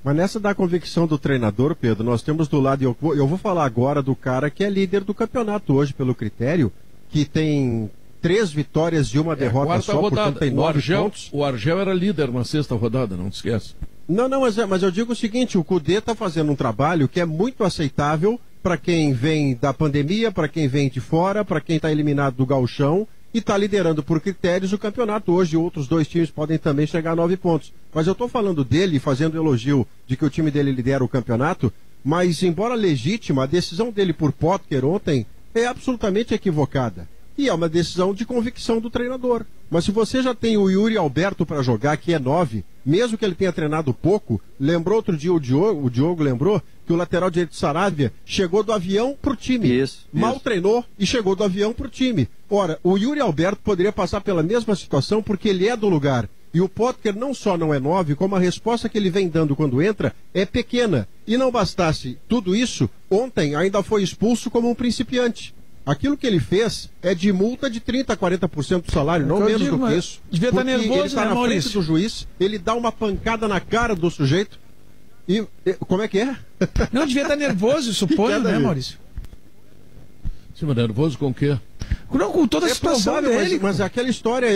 Mas nessa da convicção do treinador, Pedro, nós temos do lado, eu vou falar agora do cara que é líder do campeonato hoje pelo critério, que tem 3 vitórias e uma derrota só, portanto tem 9 pontos. O Argel era líder na 6ª rodada, não te esquece. Não, mas eu digo o seguinte, o Cudê está fazendo um trabalho que é muito aceitável para quem vem da pandemia, para quem vem de fora, para quem está eliminado do gauchão, e está liderando por critérios o campeonato. Hoje outros 2 times podem também chegar a 9 pontos. Mas eu estou falando dele, fazendo elogio de que o time dele lidera o campeonato, mas embora legítima, a decisão dele por Potker ontem é absolutamente equivocada. E é uma decisão de convicção do treinador. Mas se você já tem o Yuri Alberto para jogar, que é 9, mesmo que ele tenha treinado pouco, lembrou outro dia o Diogo lembrou que que o lateral direito Saravia chegou do avião pro time. Isso. Treinou e chegou do avião pro time. Ora, o Yuri Alberto poderia passar pela mesma situação porque ele é do lugar. E o Potker não só não é 9, como a resposta que ele vem dando quando entra é pequena. E não bastasse tudo isso, ontem ainda foi expulso como um principiante. Aquilo que ele fez é de multa de 30% a 40% do salário, não menos do que isso. Devia estar nervoso, ele está na frente do juiz, ele dá uma pancada na cara do sujeito e... Como é que é? Não, devia estar nervoso, suponho, né, Maurício? Sim, mas nervoso com o quê? Não, com toda a situação provável, dele. Mas aquela história,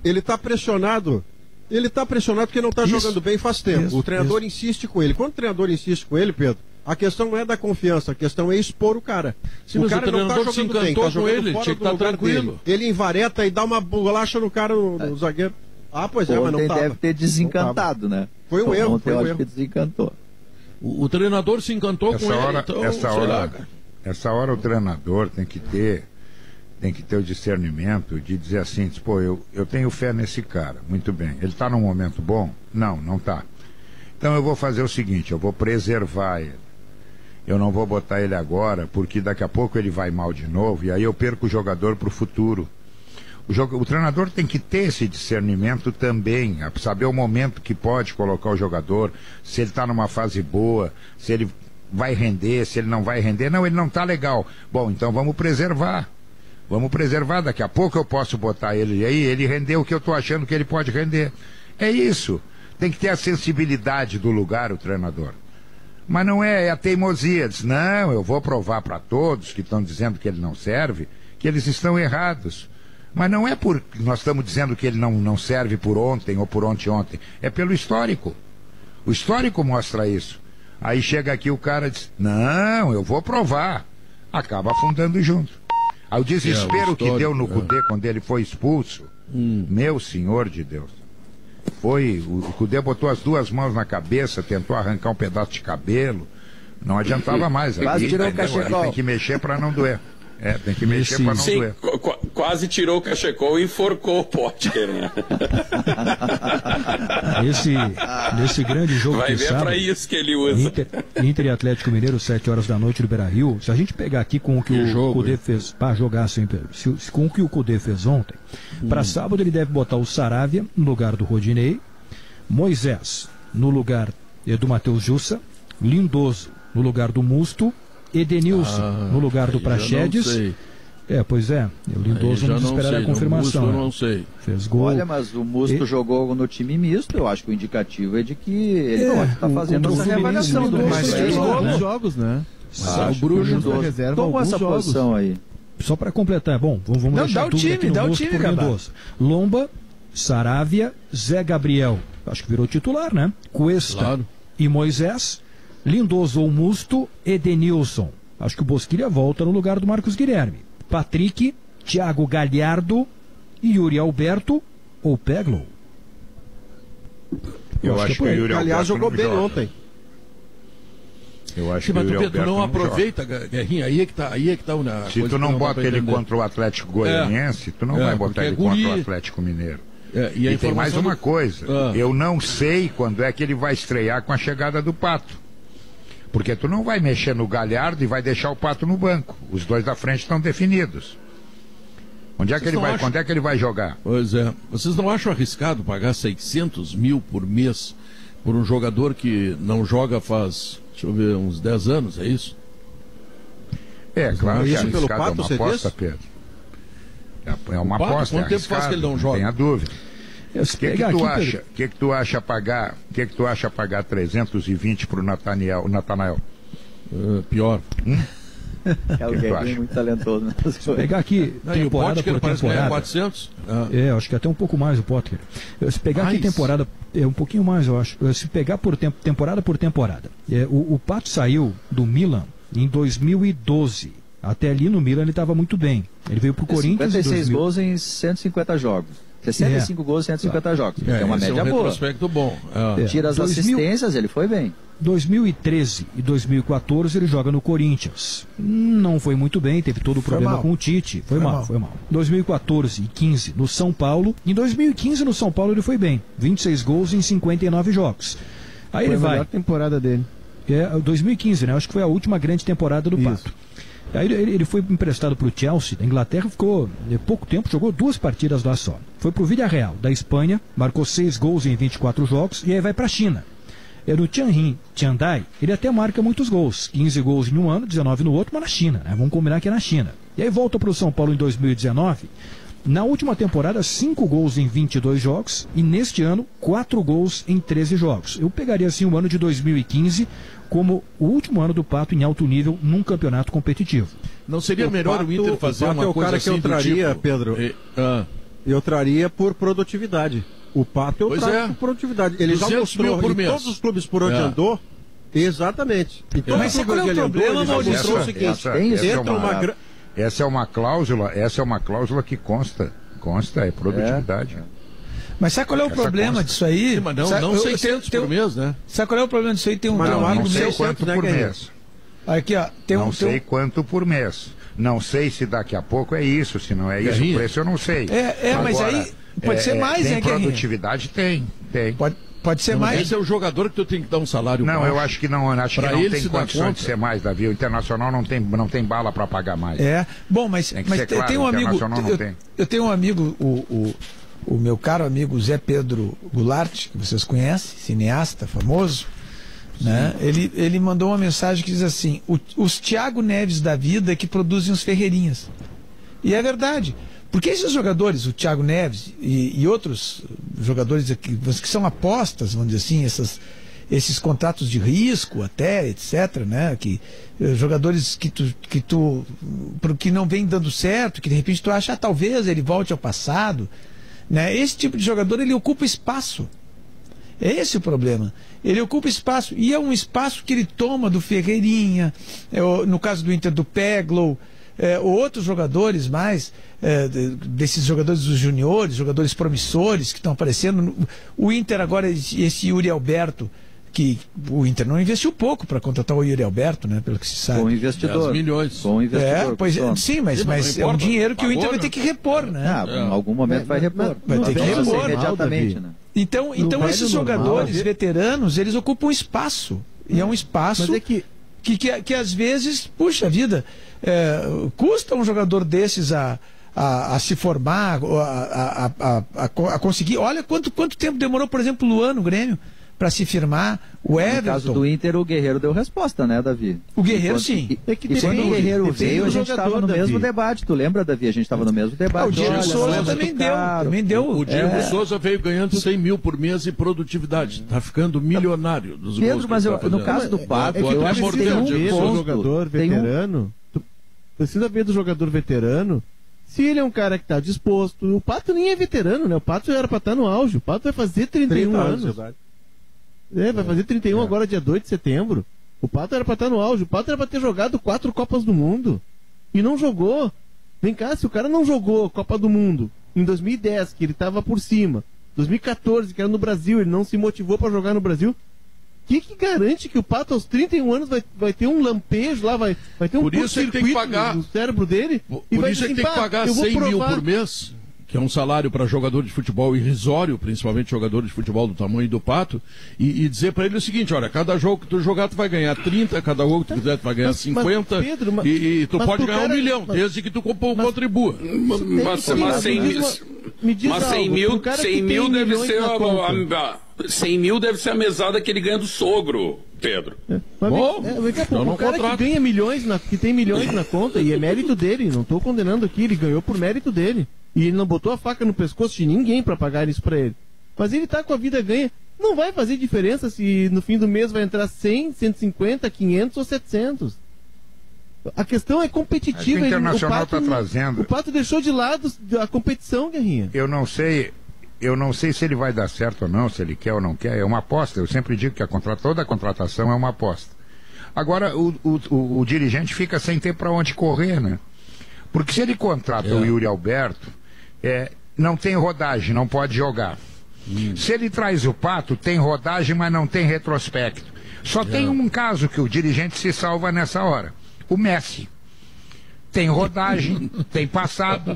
ele está pressionado. Ele está pressionado porque não está jogando bem faz tempo. O treinador insiste com ele. Quando o treinador insiste com ele, Pedro, a questão não é da confiança, a questão é expor o cara. Sim, o cara não está jogando bem, está jogando ele, fora tinha que estar tranquilo. Dele. Ele invareta e dá uma bolacha no cara, no zagueiro. Ah, pois é, mas não tava. Deve ter desencantado, né? Foi um erro. Ontem eu acho que desencantou. O treinador se encantou com ele. Então, essa hora o treinador tem que ter o discernimento de dizer assim, pô, eu tenho fé nesse cara, muito bem. Ele está num momento bom? Não está. Então eu vou fazer o seguinte, eu vou preservar ele. Eu não vou botar ele agora, porque daqui a pouco ele vai mal de novo, e aí eu perco o jogador para o futuro. O treinador tem que ter esse discernimento também, saber o momento que pode colocar o jogador, se ele está numa fase boa, se ele vai render, se ele não vai render. Não, ele não está legal. Bom, então vamos preservar. Vamos preservar, daqui a pouco eu posso botar ele aí, ele rendeu o que eu estou achando que ele pode render. É isso. Tem que ter a sensibilidade do lugar, o treinador. Mas não é a teimosia. Diz, não, eu vou provar para todos que estão dizendo que ele não serve, que eles estão errados. Mas não é porque nós estamos dizendo que ele não serve por ontem ou por ontem. É pelo histórico. O histórico mostra isso. Aí chega aqui o cara diz, não, eu vou provar. Acaba afundando junto. Aí o desespero que deu no Cudê quando ele foi expulso, meu senhor de Deus. O Cudê botou as duas mãos na cabeça, tentou arrancar um pedaço de cabelo, não adiantava mais. Quase tirou o cachecol. Tem que mexer para não doer. Tem que mexer para não doer. Quase tirou o cachecol e enforcou o Potker, né? Nesse grande jogo vai ver sábado, para isso que ele usa. Inter e Atlético Mineiro, 7 horas da noite no Beira-Rio. Se a gente pegar aqui com o que o Cudê fez, para jogar assim, Pedro, com o que o Cudê fez ontem, para sábado ele deve botar o Saravia no lugar do Rodinei, Moisés no lugar do Matheus Jussa, Lindoso no lugar do Musto, Edenilson no lugar do Praxedes. Pois é. O Lindoso vamos esperar a confirmação. Musto, não sei. Fez gol. Olha, mas o Musto jogou no time misto. Eu acho que o indicativo é de que ele pode estar fazendo essa reavaliação do Mas fez alguns jogos, né? O Bruno reserva tomou essa posição aí. Só para completar, bom, vamos deixar tudo aqui no Musto por Lindoso. Lomba, Saravia, Zé Gabriel, acho que virou titular, né? Cuesta e Moisés, Lindoso ou Musto, Edenilson. Acho que o Bosquilha volta no lugar do Marcos Guilherme. Patrick, Thiago Galhardo, Yuri Alberto ou Peglow. Eu acho que o Yuri Alberto jogou bem ontem. Eu acho que o Yuri Alberto não aproveita, Guerrinha, aí é que tá o Se tu não bota ele contra o Atlético Goianiense, tu não vai botar ele contra o Atlético Mineiro. E tem mais uma coisa, eu não sei quando é que ele vai estrear com a chegada do Pato. Porque tu não vai mexer no Galhardo e vai deixar o Pato no banco. Os dois da frente estão definidos. Quando é que ele vai jogar? Pois é. Vocês não acham arriscado pagar 600 mil por mês por um jogador que não joga faz, deixa eu ver, uns 10 anos, é isso? Claro que é arriscado, é uma aposta, Pedro. É uma aposta, quanto tempo faz que ele não joga? Tem a dúvida. O que tu acha pagar 320 para o Natanael? Pior. É alguém muito talentoso. Se pegar aqui temporada por temporada, 400? Acho que até um pouco mais o Potker. Se pegar aqui temporada, um pouquinho mais, eu acho. Se pegar por temporada por temporada, o Pato saiu do Milan em 2012. Até ali no Milan ele estava muito bem. Ele veio para o Corinthians. 56 gols em 150 jogos. 65 gols em 150 jogos. É uma média boa. Retrospecto bom. Tira as assistências, ele foi bem. 2013 e 2014 ele joga no Corinthians. Não foi muito bem, teve todo o problema com o Tite. Foi mal. 2014 e 15 no São Paulo. Em 2015 no São Paulo ele foi bem. 26 gols em 59 jogos. Aí foi ele vai. A melhor temporada dele. 2015, né? Acho que foi a última grande temporada do Pato. Aí ele foi emprestado para o Chelsea, da Inglaterra, ficou pouco tempo, jogou 2 partidas lá só. Foi para o Villarreal, da Espanha, marcou 6 gols em 24 jogos e aí vai para a China. No Tiandai, ele até marca muitos gols, 15 gols em um ano, 19 no outro, mas na China, né? Vamos combinar que é na China. E aí volta para o São Paulo em 2019, na última temporada 5 gols em 22 jogos e neste ano 4 gols em 13 jogos. Eu pegaria assim o ano de 2015 como o último ano do Pato em alto nível num campeonato competitivo. Não seria melhor o Inter fazer uma coisa o cara assim que eu traria, tipo... Pedro, eu traria por produtividade. O Pato eu trago por produtividade. Ele já mostrou por mês. Todos os clubes por onde andou. Exatamente. Então, mas qual é o problema, Maurício? Essa é uma cláusula que consta, é produtividade. Mas sabe qual é o problema disso aí? Sim, mas não 600 por mês, né? Sabe qual é o problema disso aí? Tem um amigo meu. Não sei quanto por mês. Aqui, ó, não sei quanto por mês. Não sei se daqui a pouco é isso, se não é isso, o preço eu não sei. Agora, mas aí pode ser mais, né, Guerrinha? Produtividade tem. Pode ser mais. Esse é o jogador que tu tem que dar um salário baixo. Eu acho que não tem condições de ser mais, Davi. O Internacional não tem bala para pagar mais. Bom, mas tem um amigo. Eu tenho um amigo, o meu caro amigo Zé Pedro Goulart, que vocês conhecem, cineasta famoso, né? Ele mandou uma mensagem que diz assim: os Thiago Neves da vida que produzem os Ferreirinhas. E é verdade. Porque esses jogadores, o Thiago Neves e outros jogadores aqui, que são apostas, vamos dizer assim, esses contratos de risco até, etc., né? Jogadores que não vem dando certo, que de repente tu acha, talvez ele volte ao passado, né? Esse tipo de jogador, ele ocupa espaço. É esse o problema. Ele ocupa espaço, e é um espaço que ele toma do Ferreirinha, no caso do Inter, do Peglow, outros jogadores mais, desses jogadores dos juniores, jogadores promissores que estão aparecendo. O Inter agora, esse Yuri Alberto, que o Inter não investiu pouco para contratar o Yuri Alberto, né, pelo que se sabe. Bom investidor. 10 milhões. Bom investidor. Sim, mas é um dinheiro que o Inter vai ter que repor, né? Em algum momento vai repor. Vai ter que repor imediatamente, né? Então esses jogadores veteranos, eles ocupam espaço. E é um espaço que às vezes, puxa vida, custa um jogador desses a se formar, a conseguir. Olha quanto tempo demorou, por exemplo, o Luan no Grêmio para se firmar. O Everton. No caso do Inter, o Guerreiro deu resposta, né, Davi? O Guerreiro, sim. E quando o Guerreiro veio, a gente estava no mesmo debate. Tu lembra, Davi? A gente estava no mesmo debate. O Diego Souza também deu. O Diego Souza veio ganhando 100 mil por mês e produtividade. Está ficando milionário dos gols. Pedro, mas no caso do Pato, eu acho que tem um jogador veterano. Precisa ver do jogador veterano. Se ele é um cara que está disposto. O Pato nem é veterano, né? O Pato era para estar no auge. O Pato vai fazer 31 anos. Vai fazer 31 agora, dia 2 de setembro. O Pato era pra estar no auge. O Pato era pra ter jogado 4 Copas do Mundo. E não jogou. Vem cá, se o cara não jogou a Copa do Mundo em 2010, que ele tava por cima, 2014, que era no Brasil, ele não se motivou pra jogar no Brasil, o que garante que o Pato aos 31 anos vai ter um lampejo lá, vai ter um curto-circuito no cérebro dele? Por isso ele tem que pagar 100 mil por mês, que é um salário para jogador de futebol irrisório, principalmente jogador de futebol do tamanho do Pato, e dizer para ele o seguinte: olha, cada jogo que tu jogar tu vai ganhar 30, cada jogo que tu quiser tu vai ganhar 50, Pedro, e tu pode ganhar 1 milhão, desde que tu contribua. Mas 100 mil deve ser 100 mil deve ser a mesada que ele ganha do sogro, Pedro. O cara que ganha milhões, que tem milhões na conta, e é mérito dele, não estou condenando aqui, ele ganhou por mérito dele. E ele não botou a faca no pescoço de ninguém para pagar isso para ele. Mas ele tá com a vida ganha. Não vai fazer diferença se no fim do mês vai entrar 100, 150, 500 ou 700. A questão é competitiva. O Internacional está trazendo. O Pato deixou de lado a competição, Guerrinha. Eu não sei se ele vai dar certo ou não, se ele quer ou não quer. É uma aposta. Eu sempre digo que toda a contratação é uma aposta. Agora, o dirigente fica sem ter para onde correr, né? Porque se ele contrata o Yuri Alberto, não tem rodagem, não pode jogar. Se ele traz o Pato, tem rodagem, mas não tem retrospecto. Só tem um caso que o dirigente se salva nessa hora: o Messi. Tem rodagem, tem passado,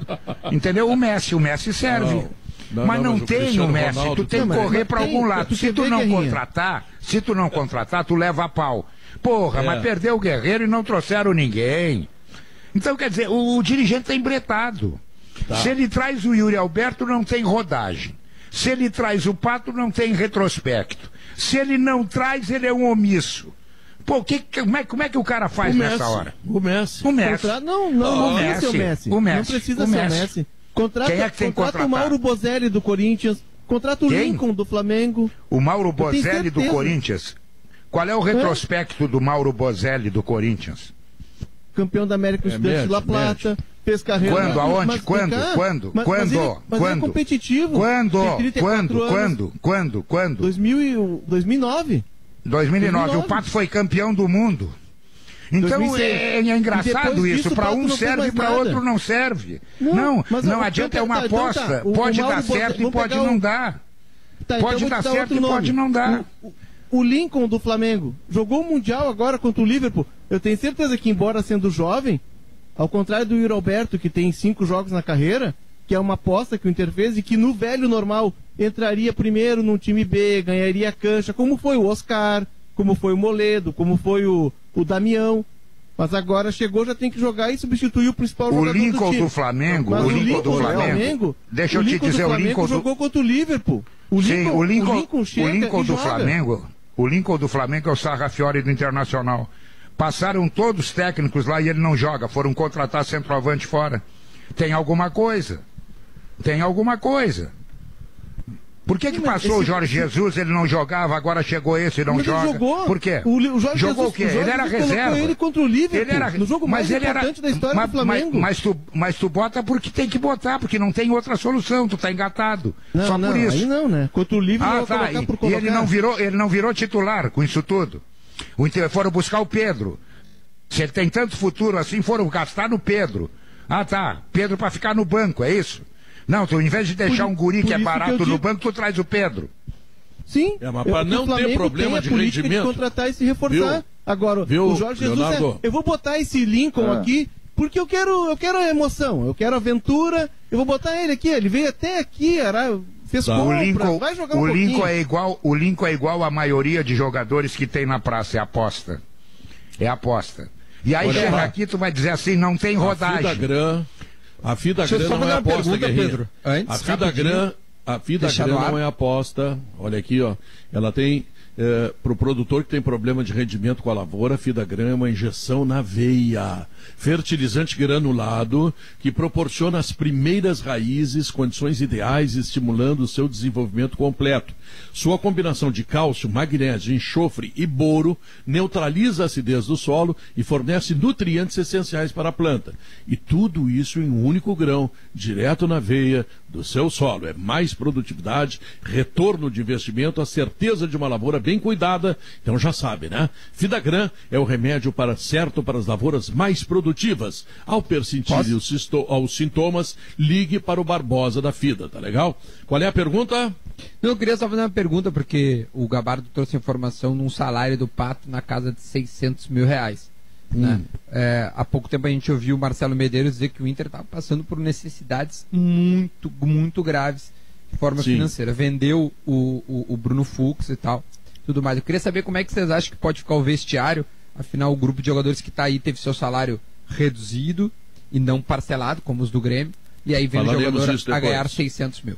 entendeu? O Messi serve. Mas não tem o Messi, tu tem que correr para algum lado. Se tu não contratar, tu leva a pau. Porra, mas perdeu o Guerreiro e não trouxeram ninguém. Então, quer dizer, o dirigente tá embretado. Tá. Se ele traz o Yuri Alberto, não tem rodagem. Se ele traz o Pato, não tem retrospecto. Se ele não traz, ele é um omisso. Pô, como é que o cara faz nessa hora? O Messi. Não precisa ser o Messi. Não precisa ser o Messi. Contrata o Mauro Bozelli do Corinthians. Contrata o Lincoln do Flamengo. O Mauro Bozelli do Corinthians. Qual é o retrospecto do Mauro Bozelli do Corinthians? Campeão da América Estudante de La Plata. Fez carreira. Quando? Aonde? Quando? Mas é competitivo. Quando? 2009. 2009. O Pato foi campeão do mundo. Então é engraçado isso. Para um serve, para outro não serve. Não adianta, é uma aposta. Pode dar certo e pode não dar. Pode dar certo e pode não dar. O Lincoln do Flamengo jogou o Mundial agora contra o Liverpool. Eu tenho certeza que, embora sendo jovem, ao contrário do Yuri Alberto, que tem 5 jogos na carreira, que é uma aposta que o Inter fez e que no velho normal entraria primeiro num time B, ganharia a cancha, como foi o Oscar, como foi o Moledo, como foi o Damião. Mas agora chegou, já tem que jogar e substituir o principal jogador do time. O Lincoln do Flamengo, deixa eu te dizer, o Lincoln jogou contra o Liverpool. O Lincoln do Flamengo é o Sarrafiori do Internacional. Passaram todos os técnicos lá e ele não joga. Foram contratar centroavante fora. Tem alguma coisa. Por que passou o Jorge Jesus, ele não jogava, agora chegou esse e não joga? Ele jogou. Por quê? Jogou o quê? Ele era reserva. Ele contra o Liverpool, no jogo mais importante da história do Flamengo. Mas tu bota porque tem que botar, porque não tem outra solução, tu tá engatado. Só por isso. Aí não, né? Contra o Liverpool, e ele não virou titular com isso tudo. Foram buscar o Pedro. Se ele tem tanto futuro assim, foram gastar no Pedro. Pedro para ficar no banco, é isso? Não, tu, em vez de deixar um guri que é barato no banco, tu traz o Pedro. Sim, mas para não ter problema de rendimento. De contratar e se reforçar. Agora, o Jorge Jesus eu vou botar esse Lincoln aqui, porque eu quero a emoção, eu quero a aventura, eu vou botar ele aqui, ele veio até aqui, fez compra, vai jogar um pouquinho. O Lincoln é igual a maioria de jogadores que tem na praça, é aposta. E aí chega aqui, tu vai dizer assim, não tem rodagem. A Fidagran não é aposta, Guerreiro. A Fidagran não é aposta. Olha aqui, ó. Ela tem, para o produtor que tem problema de rendimento com a lavoura, a Fidagran é uma injeção na veia. Fertilizante granulado que proporciona às primeiras raízes condições ideais, estimulando o seu desenvolvimento completo. Sua combinação de cálcio, magnésio, enxofre e boro neutraliza a acidez do solo e fornece nutrientes essenciais para a planta. E tudo isso em um único grão, direto na veia do seu solo. É mais produtividade, retorno de investimento, a certeza de uma lavoura bem cuidada. Então já sabe, né? Fidagran é o remédio certo para as lavouras mais produtivas. Ao persistir aos sintomas, ligue para o Barbosa da Fida, tá legal? Qual é a pergunta? Eu queria só fazer uma pergunta, porque o Gabardo trouxe informação num salário do Pato na casa de 600 mil reais. Né? Há pouco tempo a gente ouviu o Marcelo Medeiros dizer que o Inter estava passando por necessidades muito, muito graves de forma financeira. Vendeu o Bruno Fux e tal, tudo mais. Eu queria saber como é que vocês acham que pode ficar o vestiário. Afinal, o grupo de jogadores que está aí teve seu salário reduzido e não parcelado, como os do Grêmio. E aí vem o jogador a ganhar 600 mil.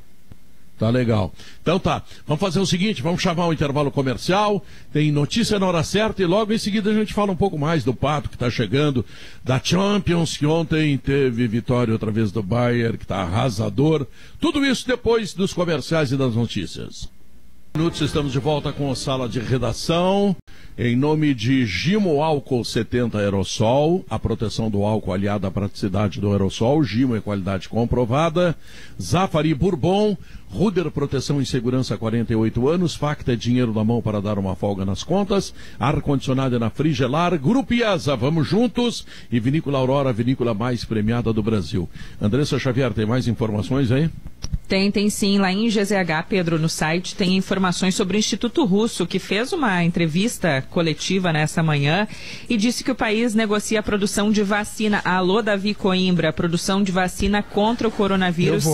Tá legal. Então tá, vamos fazer o seguinte, vamos chamar o intervalo comercial, tem notícia na hora certa e logo em seguida a gente fala um pouco mais do Pato que tá chegando, da Champions, que ontem teve vitória outra vez do Bayern, que tá arrasador. Tudo isso depois dos comerciais e das notícias. Minutos, estamos de volta com a sala de redação. Em nome de Gimo Álcool 70 Aerosol, a proteção do álcool aliada à praticidade do aerosol. Gimo é qualidade comprovada. Zafari Bourbon, Ruder Proteção e Segurança há 48 anos. Facta é dinheiro na mão para dar uma folga nas contas. Ar-condicionado é na Frigelar. Grupo IASA, vamos juntos. E Vinícola Aurora, a vinícola mais premiada do Brasil. Andressa Xavier, tem mais informações aí? Tem sim. Lá em GZH, Pedro, no site, tem informações sobre o Instituto Russo, que fez uma entrevista coletiva nessa manhã e disse que o país negocia a produção de vacina. Alô, Davi Coimbra, produção de vacina contra o coronavírus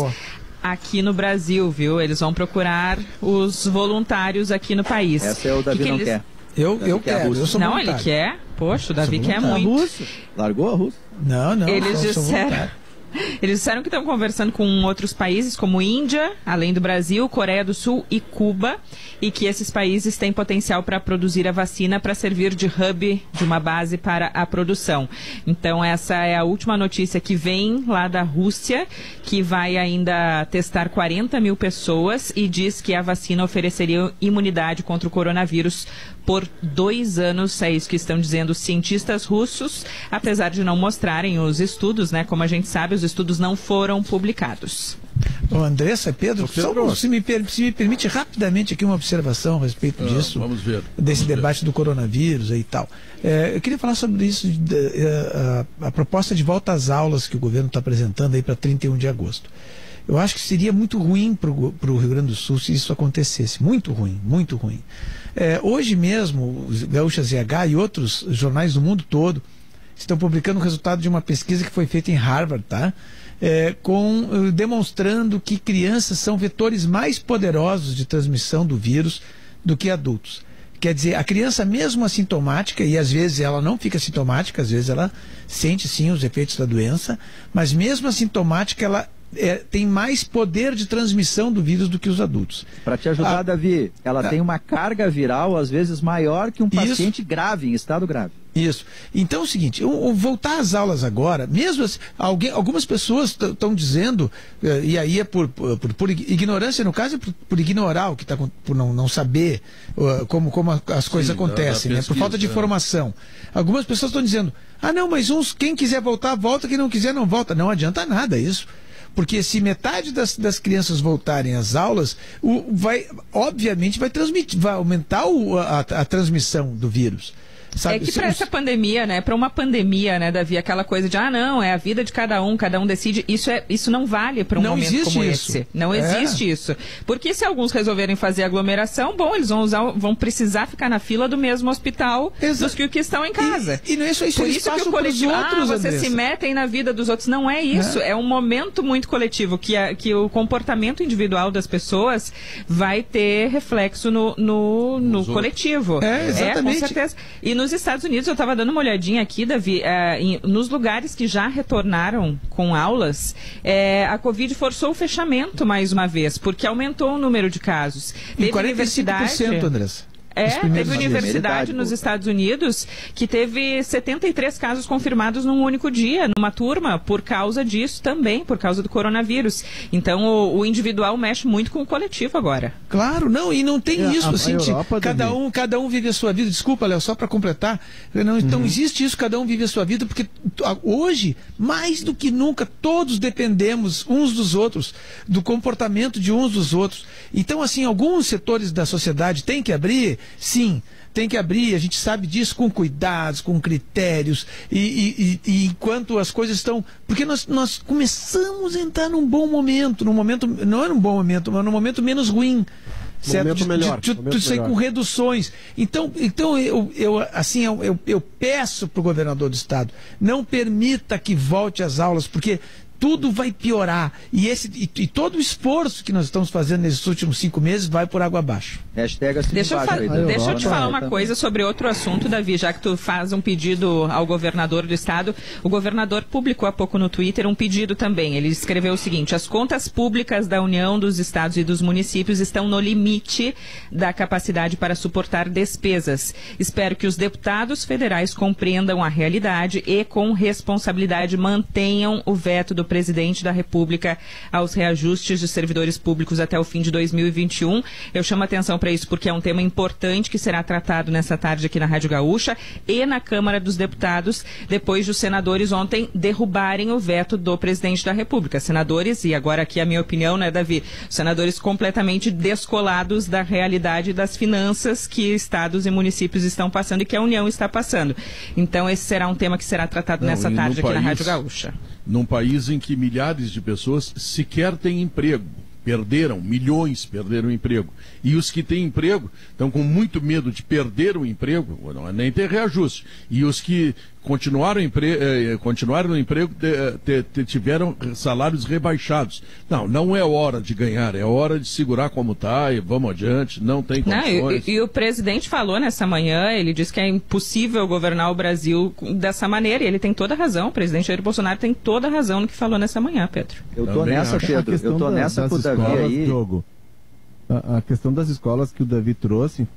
aqui no Brasil, viu? Eles vão procurar os voluntários aqui no país. Essa é o Davi não quer. Eu quero, eu sou Não, voluntário. ele quer. Poxa, o Davi quer muito. Russo. Largou a Rússia? Não, Eles disseram que estão conversando com outros países, como Índia, além do Brasil, Coreia do Sul e Cuba, e que esses países têm potencial para produzir a vacina para servir de hub, de uma base para a produção. Então, essa é a última notícia que vem lá da Rússia, que vai ainda testar 40 mil pessoas e diz que a vacina ofereceria imunidade contra o coronavírus por 2 anos, é isso que estão dizendo os cientistas russos, apesar de não mostrarem os estudos, né? Como a gente sabe, os estudos não foram publicados. Andressa, Pedro, se me permite rapidamente aqui uma observação a respeito disso, vamos ver. Desse debate do coronavírus e tal. Eu queria falar sobre isso, a proposta de volta às aulas que o governo está apresentando aí para 31 de agosto. Eu acho que seria muito ruim para o Rio Grande do Sul se isso acontecesse. Muito ruim, muito ruim. Hoje mesmo, os Gaúcha ZH e outros jornais do mundo todo estão publicando o resultado de uma pesquisa que foi feita em Harvard, tá? Demonstrando que crianças são vetores mais poderosos de transmissão do vírus do que adultos. Quer dizer, a criança mesmo assintomática, e às vezes ela não fica assintomática, às vezes ela sente sim os efeitos da doença, mas mesmo assintomática ela tem mais poder de transmissão do vírus do que os adultos. Para te ajudar, Davi, ela tem uma carga viral às vezes maior que um paciente grave, em estado grave. Isso. Então é o seguinte, voltar às aulas agora, mesmo assim, algumas pessoas estão dizendo, e aí é por ignorância, no caso é por ignorar o que está, por não saber como as coisas acontecem, né? Por falta de informação. Algumas pessoas estão dizendo, não, mas quem quiser voltar, volta, quem não quiser, não volta. Não adianta nada isso. Porque se metade das crianças voltarem às aulas, obviamente vai aumentar a transmissão do vírus. Sabe? É que para essa pandemia, né, para uma pandemia, né, Davi, aquela coisa de, não, é a vida de cada um decide, isso não vale para um momento como esse. Não existe isso. Porque se alguns resolverem fazer aglomeração, bom, eles vão precisar ficar na fila do mesmo hospital dos que estão em casa. E não é só isso, por isso que o coletivo, vocês se metem na vida dos outros. Não é isso, é um momento muito coletivo, que o comportamento individual das pessoas vai ter reflexo no coletivo. Exatamente. Com certeza. E nos Estados Unidos, eu estava dando uma olhadinha aqui, Davi, nos lugares que já retornaram com aulas, a Covid forçou o fechamento mais uma vez, porque aumentou o número de casos. Em 45%, Andressa. Teve universidade nos Estados Unidos que teve 73 casos confirmados num único dia, numa turma, por causa disso também, por causa do coronavírus. Então o individual mexe muito com o coletivo agora. Claro, não, e não tem isso, assim, cada um vive a sua vida. Desculpa, Léo, só para completar, não existe isso, cada um vive a sua vida, porque hoje, mais do que nunca, todos dependemos uns dos outros, do comportamento de uns dos outros. Então, assim, alguns setores da sociedade têm que abrir. Sim, tem que abrir, a gente sabe disso com cuidados, com critérios, e enquanto as coisas estão... Porque nós começamos a entrar num bom momento, não é num bom momento, mas num momento menos ruim. Certo? De sair com reduções. Então eu peço para o governador do estado, não permita que volte às aulas, porque tudo vai piorar. E todo o esforço que nós estamos fazendo nesses últimos 5 meses vai por água abaixo. Deixa eu te falar uma coisa sobre outro assunto, Davi, já que tu faz um pedido ao governador do estado. O governador publicou há pouco no Twitter um pedido também. Ele escreveu o seguinte: as contas públicas da União, dos estados e dos municípios estão no limite da capacidade para suportar despesas. Espero que os deputados federais compreendam a realidade e, com responsabilidade, mantenham o veto do presidente da República aos reajustes de servidores públicos até o fim de 2021. Eu chamo a atenção para isso porque é um tema importante que será tratado nessa tarde aqui na Rádio Gaúcha e na Câmara dos Deputados, depois de os senadores ontem derrubarem o veto do presidente da República. Senadores, e agora aqui a minha opinião, né, Davi? Senadores completamente descolados da realidade das finanças que estados e municípios estão passando e que a União está passando. Então esse será um tema que será tratado nessa tarde aqui na Rádio Gaúcha. Num país em que milhares de pessoas sequer têm emprego. Milhões perderam o emprego. E os que têm emprego estão com muito medo de perder o emprego, não é nem ter reajuste. E os que continuaram no emprego, tiveram salários rebaixados. Não é hora de ganhar, é hora de segurar como está e vamos adiante, não tem condições. E o presidente falou nessa manhã, ele disse que é impossível governar o Brasil dessa maneira, e ele tem toda a razão, o presidente Jair Bolsonaro tem toda a razão no que falou nessa manhã, Pedro. Eu tô nessa, Pedro, eu tô nessa com o Davi aí. Diogo, a questão das escolas que o Davi trouxe,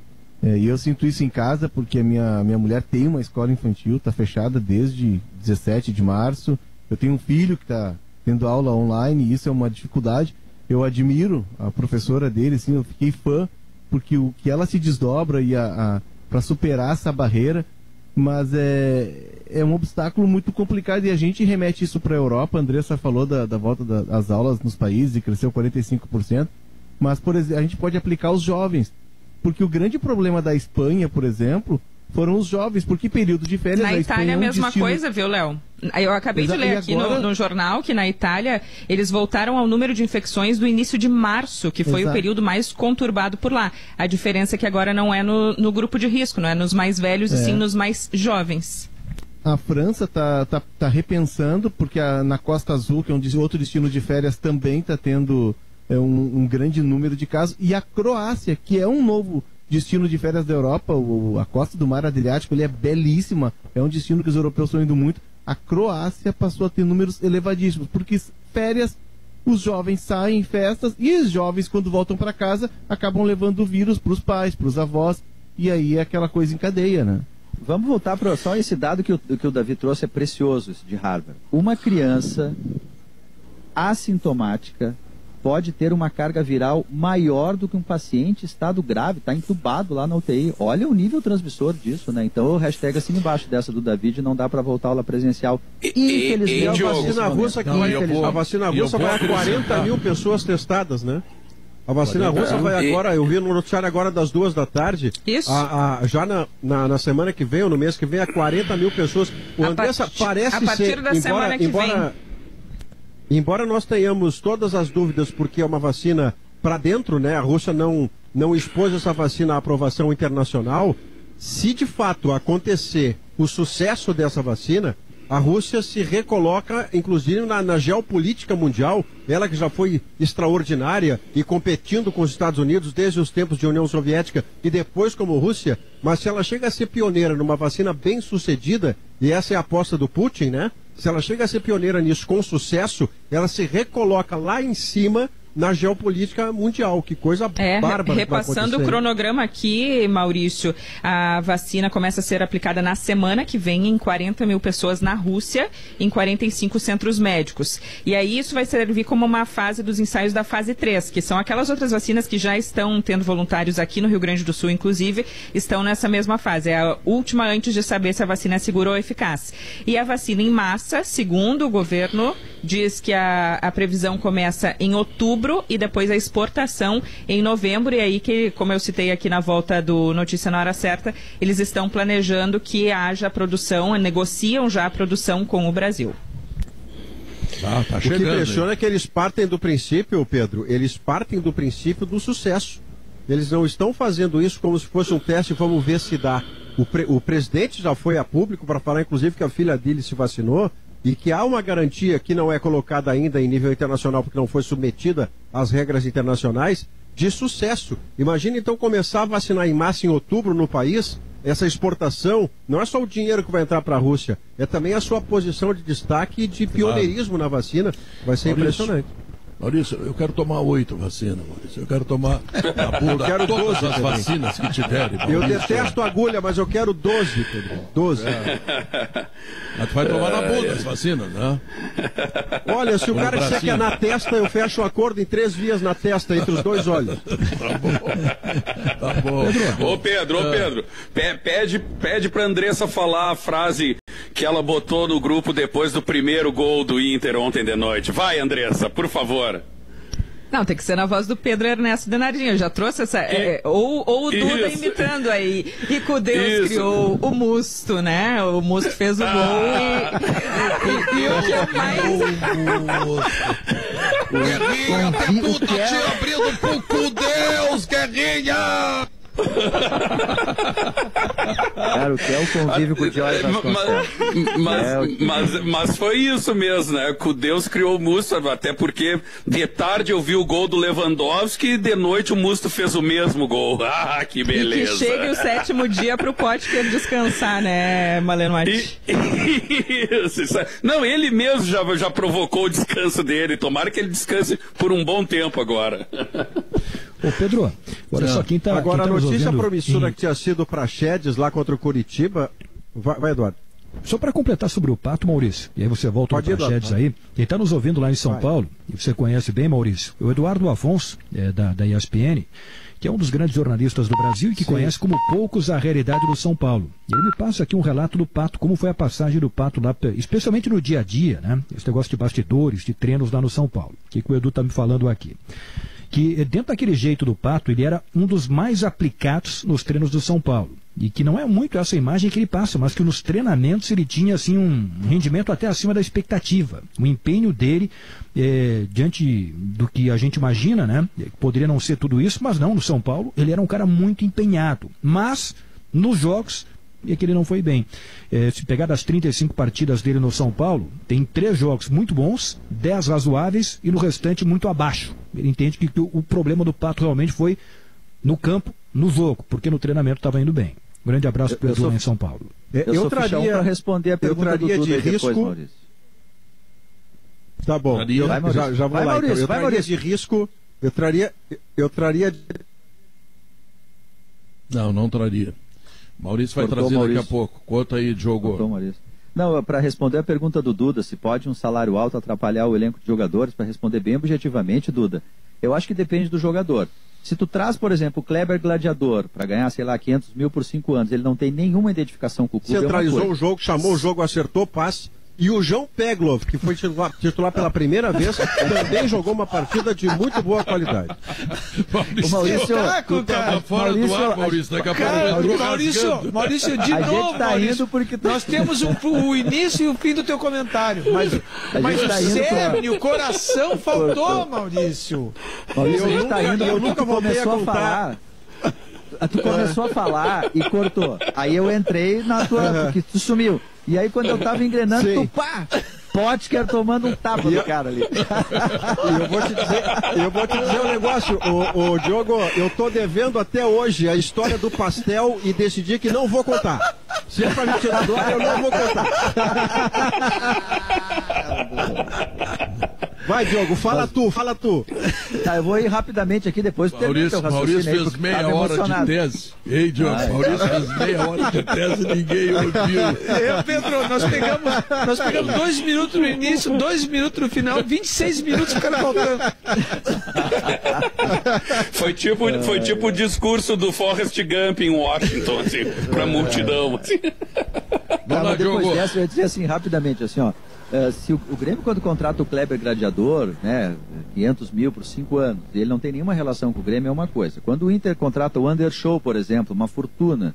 e eu sinto isso em casa porque a minha mulher tem uma escola infantil, está fechada desde 17 de março. Eu tenho um filho que está tendo aula online e isso é uma dificuldade. Eu admiro a professora dele, assim, eu fiquei fã, porque o que ela se desdobra para superar essa barreira, mas é um obstáculo muito complicado e a gente remete isso para a Europa. A Andressa falou da volta das aulas nos países e cresceu 45%, mas, por exemplo, a gente pode aplicar aos jovens. Porque o grande problema da Espanha, por exemplo, foram os jovens, porque período de férias... Na Itália é a mesma coisa, viu, Léo? Eu acabei de ler aqui no jornal que na Itália eles voltaram ao número de infecções do início de março, que foi o período mais conturbado por lá. A diferença é que agora não é no grupo de risco, não é nos mais velhos e sim nos mais jovens. A França tá repensando, porque na Costa Azul, que é outro destino de férias, também está tendo... um grande número de casos, e a Croácia, que é um novo destino de férias da Europa, a costa do Mar Adriático, ele é belíssima, é um destino que os europeus estão indo muito. A Croácia passou a ter números elevadíssimos, porque férias, os jovens saem em festas, e os jovens, quando voltam para casa, acabam levando o vírus para os pais, para os avós, e aí é aquela coisa em cadeia, né? Vamos voltar para só esse dado que o Davi trouxe, é precioso, esse de Harvard. Uma criança assintomática pode ter uma carga viral maior do que um paciente em estado grave, está entubado lá na UTI. Olha o nível transmissor disso, né? Então o hashtag assim embaixo dessa do David, não dá para voltar à aula presencial. Infelizmente, a vacina russa vai a 40 mil pessoas testadas, né? A vacina russa vai agora, eu vi no noticiário agora das 2 da tarde. Isso. Já na semana que vem, ou no mês que vem, a 40 mil pessoas. O Andressa parece ser... A partir da semana que vem... Embora nós tenhamos todas as dúvidas, porque é uma vacina para dentro, né? A Rússia não expôs essa vacina à aprovação internacional. Se de fato acontecer o sucesso dessa vacina, a Rússia se recoloca, inclusive, na geopolítica mundial. Ela que já foi extraordinária e competindo com os Estados Unidos desde os tempos de União Soviética e depois como Rússia. Mas se ela chega a ser pioneira numa vacina bem sucedida, e essa é a aposta do Putin, né? Se ela chega a ser pioneira nisso com sucesso, ela se recoloca lá em cima na geopolítica mundial. Que coisa bárbara. Repassando o cronograma aqui, Maurício, a vacina começa a ser aplicada na semana que vem em 40 mil pessoas na Rússia, em 45 centros médicos. E aí isso vai servir como uma fase dos ensaios da fase 3, que são aquelas outras vacinas que já estão tendo voluntários aqui no Rio Grande do Sul, inclusive, estão nessa mesma fase. É a última antes de saber se a vacina é segura ou eficaz. E a vacina em massa, segundo o governo, diz que a previsão começa em outubro e depois a exportação em novembro, e aí que, como eu citei aqui na volta do Notícia na Hora Certa, eles estão planejando que haja produção, negociam já a produção com o Brasil. Tá chegando, o que impressiona é que eles partem do princípio, Pedro, do sucesso. Eles não estão fazendo isso como se fosse um teste, vamos ver se dá. O presidente já foi a público para falar, inclusive, que a filha dele se vacinou, e que há uma garantia que não é colocada ainda em nível internacional, porque não foi submetida às regras internacionais, de sucesso. Imagina então começar a vacinar em massa em outubro no país. Essa exportação não é só o dinheiro que vai entrar para a Rússia, é também a sua posição de destaque e de pioneirismo na vacina. Vai ser impressionante. Maurício, eu quero tomar 8 vacinas, Maurício. Eu quero tomar a bunda, eu quero todas 12 as vacinas que tiverem. Maurício. Eu detesto agulha, mas eu quero 12, Pedro. 12. Mas tu vai tomar na bunda as vacinas, né? Olha, se o cara disser que é na testa, eu fecho o acordo em 3 vias na testa, entre os 2 olhos. Tá bom. Ô Pedro, pede pra Andressa falar a frase que ela botou no grupo depois do primeiro gol do Inter ontem de noite. Vai, Andressa, por favor. Não, tem que ser na voz do Pedro Ernesto Denardinho. Eu já trouxe essa... ou o Duda imitando aí. E com Deus criou o Musto, né? O Musto fez o gol e o que é mais... Guerrinha, tá tudo te abrindo pro Deus, Guerrinha! Cara, o que é o convívio com o Jorge mas foi isso mesmo, né? Que Deus criou o Musto, até porque de tarde eu vi o gol do Lewandowski e de noite o Musto fez o mesmo gol. Ah, que beleza. E que chegue o 7º dia pro Potker descansar, né, Maleno Martins? Isso. Não, ele mesmo já provocou o descanso dele. Tomara que ele descanse por um bom tempo agora. Ô Pedro, olha só quem tá. Agora, quem tá a notícia ouvindo... promissora que tinha sido para Chedes lá contra o Curitiba. Vai, Eduardo. Só para completar sobre o Pato, Maurício, e aí você volta para o Chedes aí. Quem está nos ouvindo lá em São Paulo, e você conhece bem, Maurício, o Eduardo Afonso, da ESPN, que é um dos grandes jornalistas do Brasil e que conhece como poucos a realidade do São Paulo. Ele me passa aqui um relato do Pato, como foi a passagem do Pato lá, especialmente no dia a dia, né? Esse negócio de bastidores, de treinos lá no São Paulo. O que o Edu está me falando aqui? Que dentro daquele jeito do Pato, ele era um dos mais aplicados nos treinos do São Paulo. E que não é muito essa imagem que ele passa, mas que nos treinamentos ele tinha assim um rendimento até acima da expectativa. O empenho dele, diante do que a gente imagina, né? Poderia não ser tudo isso, mas não, no São Paulo ele era um cara muito empenhado. Mas, nos jogos, é que ele não foi bem. Se pegar das 35 partidas dele no São Paulo, tem 3 jogos muito bons, 10 razoáveis e no restante muito abaixo. Ele entende que o problema do Pato realmente foi no campo, no jogo, porque no treinamento estava indo bem. Um grande abraço para o Pedro lá em São Paulo. Eu traria para responder a pergunta do Duda de risco. Depois, Maurício. Tá bom. Já vou lá. Maurício, eu traria de risco. Eu traria. Não traria. Maurício vai trazer daqui a pouco. Conta aí, Diogo. Não, para responder a pergunta do Duda, se pode um salário alto atrapalhar o elenco de jogadores, para responder bem objetivamente, Duda, eu acho que depende do jogador. Se tu traz, por exemplo, o Kleber Gladiador para ganhar, sei lá, 500 mil por 5 anos, ele não tem nenhuma identificação com o clube. Centralizou o jogo, chamou o jogo, acertou, passe. E o João Peglov, que foi titular pela primeira vez, também jogou uma partida de muito boa qualidade. Maurício, o Maurício tava fora do ar, Maurício. Daqui a pouco Maurício, de novo, tá Maurício, porque nós temos o início e o fim do teu comentário. Mas o cérebro, o coração faltou, Maurício. Maurício, a gente tá indo porque tu começou a falar. Tu começou a falar e cortou. Aí eu entrei na tua... porque tu sumiu. E aí quando eu tava engrenando, tu pá! Potker tomando um tapa do cara ali. E eu vou te dizer um negócio, o Diogo, eu tô devendo até hoje a história do pastel e decidi que não vou contar. Se é pra me tirar do ar, eu não vou contar. Vai, Diogo, fala tu. Tá, eu vou ir rapidamente aqui, depois Maurício fez meia hora de tese. Ei, Diogo, Maurício fez meia hora de tese e ninguém ouviu. Pedro, nós pegamos 2 minutos no início, 2 minutos no final, 26 minutos ficaram faltando. Foi tipo o discurso do Forrest Gump em Washington, assim, pra multidão. Assim. Mas depois dessa, eu ia dizer assim, rapidamente, assim, ó. Se o Grêmio, quando contrata o Kleber Gladiador, né, 500 mil por 5 anos, ele não tem nenhuma relação com o Grêmio, é uma coisa. Quando o Inter contrata o Undershow, por exemplo, uma fortuna,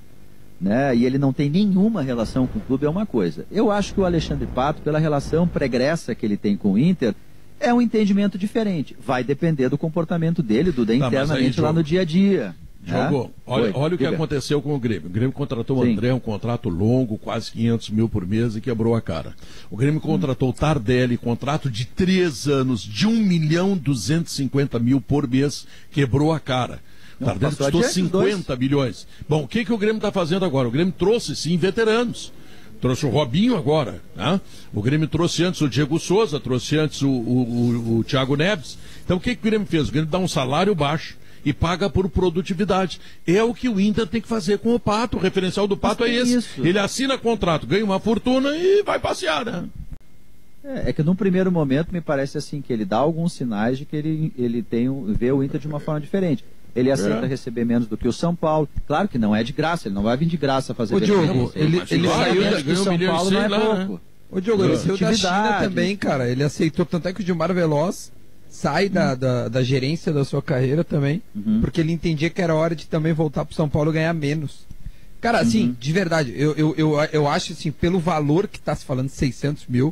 né, e ele não tem nenhuma relação com o clube, é uma coisa. Eu acho que o Alexandre Pato, pela relação pregressa que ele tem com o Inter, é um entendimento diferente. Vai depender do comportamento dele, internamente lá no dia a dia. Diogo, olha o que aconteceu com o Grêmio. O Grêmio contratou o André, um contrato longo, quase 500 mil por mês, e quebrou a cara. O Grêmio contratou o Tardelli, contrato de 3 anos, de 1.250.000 por mês, quebrou a cara. O Tardelli custou 50 milhões. Bom, o que o Grêmio está fazendo agora? O Grêmio trouxe, sim, veteranos. Trouxe o Robinho agora, né? O Grêmio trouxe antes o Diego Souza, trouxe antes o Thiago Neves. Então o que o Grêmio fez? O Grêmio dá um salário baixo e paga por produtividade. É o que o Inter tem que fazer com o Pato. O referencial do Pato é esse. Isso. Ele assina contrato, ganha uma fortuna e vai passear, né? É que num primeiro momento me parece assim que ele dá alguns sinais de que ele vê o Inter de uma forma diferente. Ele aceita receber menos do que o São Paulo. Claro que não é de graça, ele não vai vir de graça fazer. Ô Diogo, ele saiu do São Paulo, não é pouco. Né? Ô Diogo, ele saiu da China também, cara. Ele aceitou, tanto é que o Gilmar Veloz sai da gerência da sua carreira também, porque ele entendia que era hora de também voltar pro São Paulo e ganhar menos. Cara, assim, de verdade, eu acho assim, pelo valor que tá se falando, 600 mil,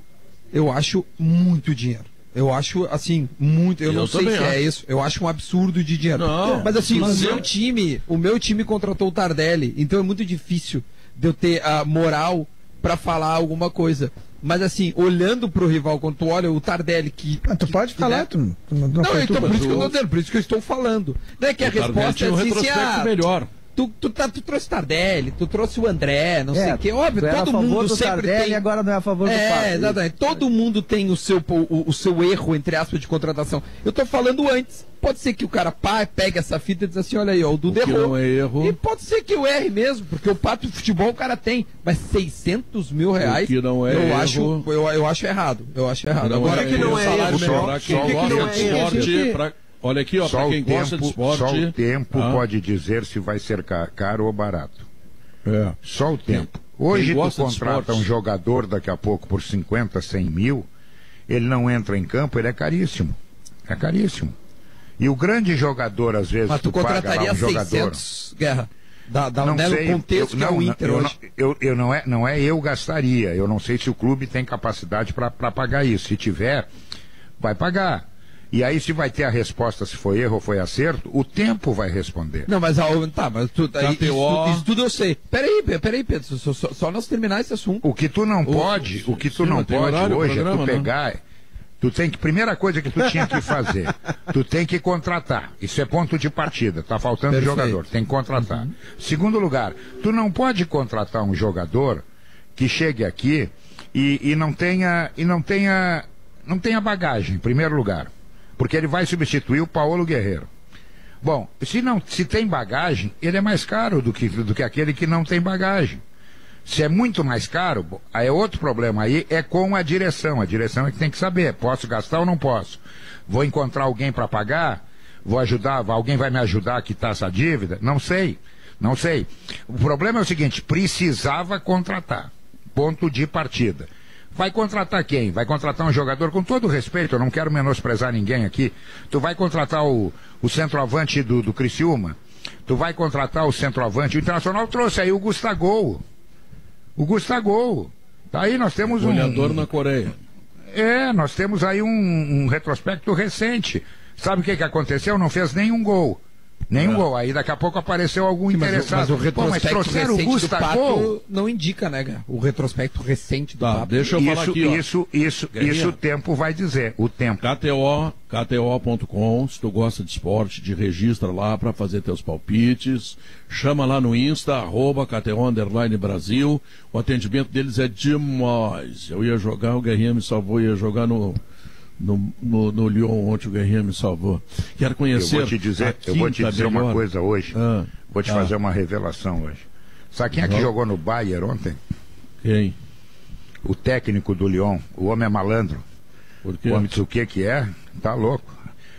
eu acho muito dinheiro. Eu acho, assim, muito. Eu não sei se é isso. Eu acho um absurdo de dinheiro. Não, mas assim, o meu time contratou o Tardelli, então é muito difícil de eu ter a moral para falar alguma coisa. Mas assim, olhando pro rival, quando tu olha o Tardelli que... tu pode falar, tu não então, por isso que eu tô dizendo, por isso que eu estou falando. Não é que a resposta é assim, melhor. Tu trouxe Tardelli, tu trouxe o André, não sei o que. Óbvio, todo mundo sempre tem. Agora não é a favor do Pato. Exatamente. Todo mundo tem o seu erro, entre aspas, de contratação. Eu tô falando antes. Pode ser que o cara pegue essa fita e diz assim, olha aí, ó, o Duda errou. Não é erro. E pode ser que eu erre mesmo, porque o Pato de futebol o cara tem. Mas 600 mil reais, que não é eu acho errado. Eu acho errado. Agora que não é erro, pra quem gosta de esporte, olha aqui, ó, para quem gosta de esporte... Só o tempo pode dizer se vai ser caro ou barato. Só o tempo. Hoje tu contrata um jogador daqui a pouco por 50, 100 mil, ele não entra em campo, ele é caríssimo. É caríssimo. E o grande jogador, às vezes, mas tu contrataria 600, Guerra? Não sei, no contexto que é o Inter hoje. Não é eu gastaria. Eu não sei se o clube tem capacidade para pagar isso. Se tiver, vai pagar. E aí, se vai ter a resposta se foi erro ou foi acerto, o tempo vai responder. Não, mas isso tudo eu sei. Peraí, Pedro, só nós terminar esse assunto. O que tu não pode hoje é tu pegar. Tu tem que, primeira coisa que tu tinha que fazer, tu tem que contratar. Isso é ponto de partida, tá faltando jogador, tem que contratar. Segundo lugar, tu não pode contratar um jogador que chegue aqui e não tenha bagagem, em primeiro lugar. Porque ele vai substituir o Paulo Guerreiro. Bom, se tem bagagem, ele é mais caro do que aquele que não tem bagagem. Se é muito mais caro, aí é outro problema. Aí é com a direção. A direção é que tem que saber, posso gastar ou não posso? Vou encontrar alguém para pagar? Vou ajudar? Alguém vai me ajudar a quitar essa dívida? Não sei. O problema é o seguinte, precisava contratar. Ponto de partida. Vai contratar quem? Vai contratar um jogador, com todo respeito, eu não quero menosprezar ninguém aqui. Tu vai contratar o centroavante do Criciúma? Tu vai contratar o centroavante? O Internacional trouxe aí o Gustavo. Tá aí, nós temos goleador na Coreia. Nós temos aí um retrospecto recente. Sabe o que aconteceu? Não fez nenhum gol. Gol. Aí daqui a pouco apareceu algum interessado. Mas o retrospecto recente do Pato não indica, né, o retrospecto recente do Pato. Deixa eu falar aqui, Isso o tempo vai dizer. O tempo. KTO.com, se tu gosta de esporte, te registra lá para fazer teus palpites. Chama lá no Insta, @KTO_Brasil. O atendimento deles é demais. Eu ia jogar, o Guerrinha me salvou, ia jogar no Lyon ontem, o Guerrinha me salvou. Quero conhecer. Eu vou te dizer uma coisa hoje. Vou te fazer uma revelação hoje. Sabe quem é que jogou no Bayern ontem? Quem? O técnico do Lyon. O homem é malandro. Por quê? O homem diz o que é? Tá louco.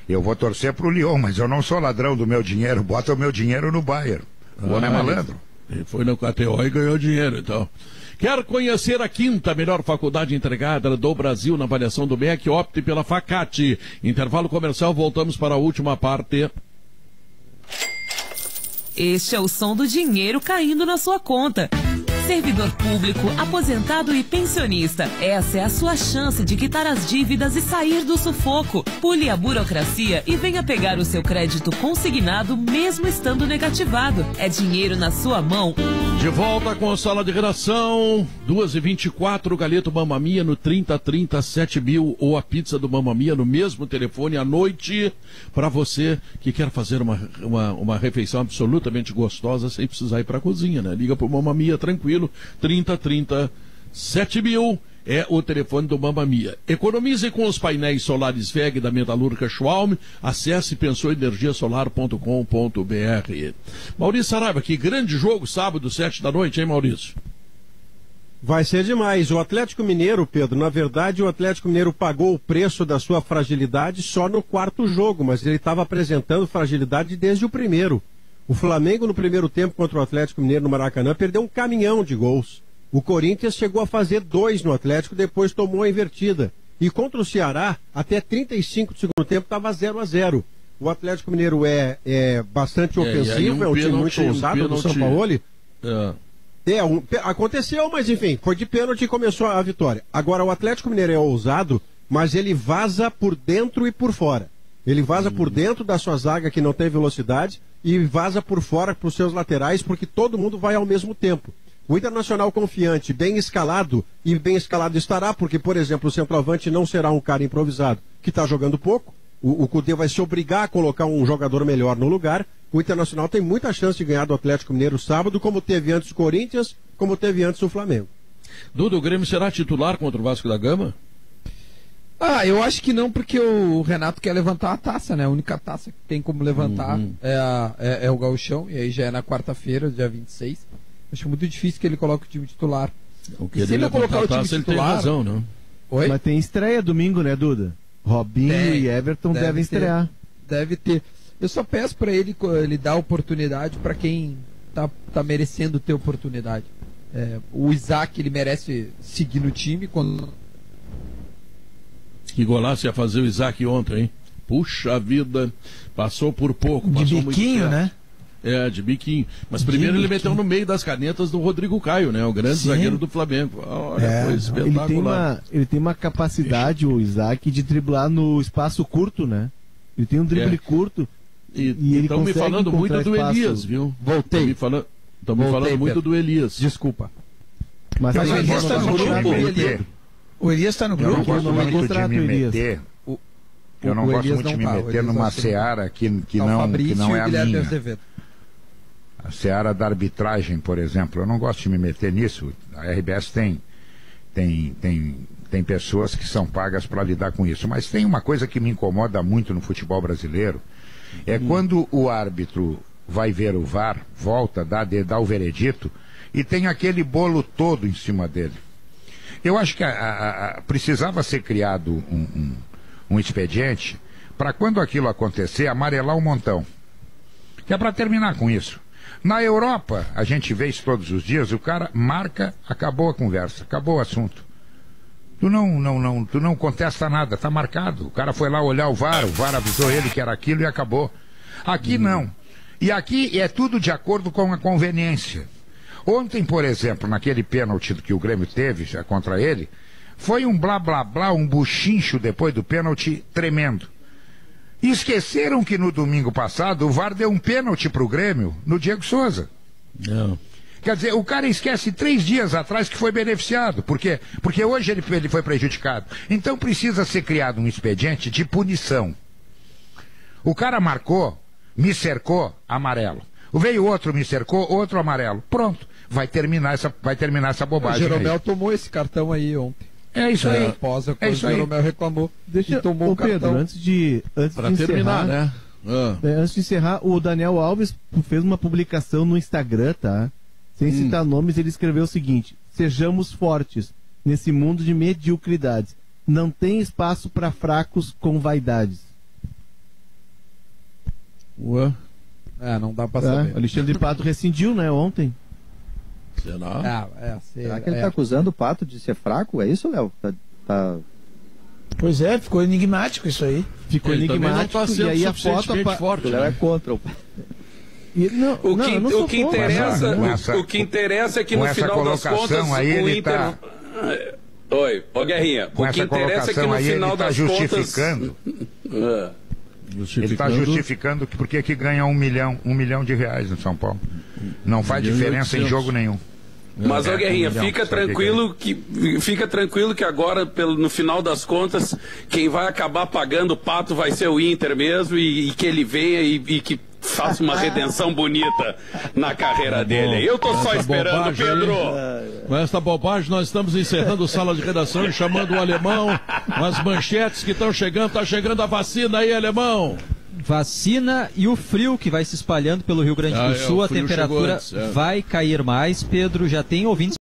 Eu vou torcer pro Lyon, mas eu não sou ladrão do meu dinheiro. Bota o meu dinheiro no Bayern. O homem é malandro. Ele foi no KTO e ganhou dinheiro, então. Quer conhecer a quinta melhor faculdade entregada do Brasil na avaliação do MEC? Opte pela Facate. Intervalo comercial, voltamos para a última parte. Este é o som do dinheiro caindo na sua conta. Servidor público, aposentado e pensionista. Essa é a sua chance de quitar as dívidas e sair do sufoco. Pule a burocracia e venha pegar o seu crédito consignado mesmo estando negativado. É dinheiro na sua mão. De volta com a sala de redação, 2h24, Galeto Mamma Mia no 3030 7000 ou a pizza do Mamma Mia no mesmo telefone à noite, para você que quer fazer uma refeição absolutamente gostosa sem precisar ir para a cozinha, né? Liga pro Mamma Mia tranquilo, 3030 7000 é o telefone do Mamma Mia. Economize com os painéis solares VEG da Metalúrgica Schwalm. Acesse pensouenergiasolar.com.br. Maurício Saraiva, que grande jogo, sábado, 7 da noite, hein, Maurício? Vai ser demais. O Atlético Mineiro, Pedro, na verdade, o Atlético Mineiro pagou o preço da sua fragilidade só no quarto jogo, mas ele estava apresentando fragilidade desde o primeiro. O Flamengo, no primeiro tempo contra o Atlético Mineiro no Maracanã, perdeu um caminhão de gols. O Corinthians chegou a fazer 2 no Atlético, depois tomou a invertida. E contra o Ceará, até 35 do segundo tempo, estava 0-0. O Atlético Mineiro é bastante ofensivo, é um time muito ousado do Sampaoli. Aconteceu, mas enfim, foi de pênalti e começou a vitória. Agora, o Atlético Mineiro é ousado mas ele vaza por dentro e por fora. Ele vaza por dentro da sua zaga que não tem velocidade e vaza por fora para os seus laterais, porque todo mundo vai ao mesmo tempo. O Internacional confiante, bem escalado, e bem escalado estará, porque, por exemplo, o centroavante não será um cara improvisado que está jogando pouco. O Cudê vai se obrigar a colocar um jogador melhor no lugar. O Internacional tem muita chance de ganhar do Atlético Mineiro sábado, como teve antes o Corinthians, como teve antes o Flamengo. Duda, o Grêmio será titular contra o Vasco da Gama? Eu acho que não, porque o Renato quer levantar a taça, né? A única taça que tem como levantar é o Gauchão, e aí já é na quarta-feira, dia 26. Acho muito difícil que ele coloque o time titular. Se ele não colocar o time titular... Ele tem razão, não? Oi? Mas tem estreia domingo, né, Duda? Robinho e Everton devem estrear. Deve ter. Eu só peço para ele dar oportunidade para quem tá merecendo ter oportunidade. O Isaac, ele merece seguir no time quando... Que golaço ia fazer o Isaac ontem, hein? Puxa vida, passou por pouco. De passou biquinho, muito né? De biquinho. Mas primeiro ele meteu no meio das canetas do Rodrigo Caio, né? O grande zagueiro do Flamengo. Olha, foi espetacular. Ele tem uma capacidade, o Isaac, de driblar no espaço curto, né? Ele tem um drible curto. E ele estão me falando muito do Elias, viu? Voltei. Estão me falando muito do Elias. Desculpa. Mas o Elias está no grupo. O Elias está no grupo. Eu não gosto muito de me meter. Eu não gosto muito de me meter numa seara que não é a minha. A seara da arbitragem, por exemplo. Eu não gosto de me meter nisso. A RBS tem pessoas que são pagas para lidar com isso. Mas tem uma coisa que me incomoda muito no futebol brasileiro. É quando o árbitro vai ver o VAR, volta, dá o veredito, e tem aquele bolo todo em cima dele. Eu acho que precisava ser criado um expediente para quando aquilo acontecer, amarelar um montão. Que é para terminar com isso. Na Europa, a gente vê isso todos os dias, o cara marca, acabou a conversa, acabou o assunto. Tu não contesta nada, tá marcado. O cara foi lá olhar o VAR avisou ele que era aquilo e acabou. Aqui não. E aqui é tudo de acordo com a conveniência. Ontem, por exemplo, naquele pênalti que o Grêmio teve já contra ele, foi um blá blá blá, um buchincho depois do pênalti tremendo. E esqueceram que no domingo passado o VAR deu um pênalti pro Grêmio no Diego Souza. Não. Quer dizer, o cara esquece 3 dias atrás que foi beneficiado. Por quê? Porque hoje ele foi prejudicado. Então precisa ser criado um expediente de punição. O cara marcou, me cercou, amarelo. Veio outro, me cercou, outro amarelo. Pronto. Vai terminar essa bobagem. O Jeromel tomou esse cartão aí ontem. É isso aí. O Jeromel reclamou. Tomou o cartão. Pedro, antes de terminar, né? Antes de encerrar, o Daniel Alves fez uma publicação no Instagram, tá? Sem citar nomes, ele escreveu o seguinte: sejamos fortes nesse mundo de mediocridades. Não tem espaço para fracos com vaidades. Não dá pra saber. Alexandre Pato rescindiu, né, ontem. Será? Será que ele tá acusando o Pato de ser fraco? É isso, Léo? Pois é, ficou enigmático isso aí. Ficou enigmático, e aí a foto forte, o Léo é contra o O que interessa é que no final das contas o Inter... Oi, Guerrinha. O que interessa é que no final das justificando. Ele está justificando porque que ganha $1 milhão de reais no São Paulo. Não faz diferença em jogo nenhum. Mas, Guerrinha, fica tranquilo que agora, no final das contas, quem vai acabar pagando o pato vai ser o Inter mesmo, e que ele venha e que faça uma redenção bonita na carreira dele. Eu tô só esperando, Pedro. Com esta bobagem, nós estamos encerrando a sala de redação e chamando o Alemão. As manchetes que estão chegando, tá chegando a vacina aí, Alemão. Vacina e o frio que vai se espalhando pelo Rio Grande do Sul, a temperatura vai cair mais. Pedro, já tem ouvintes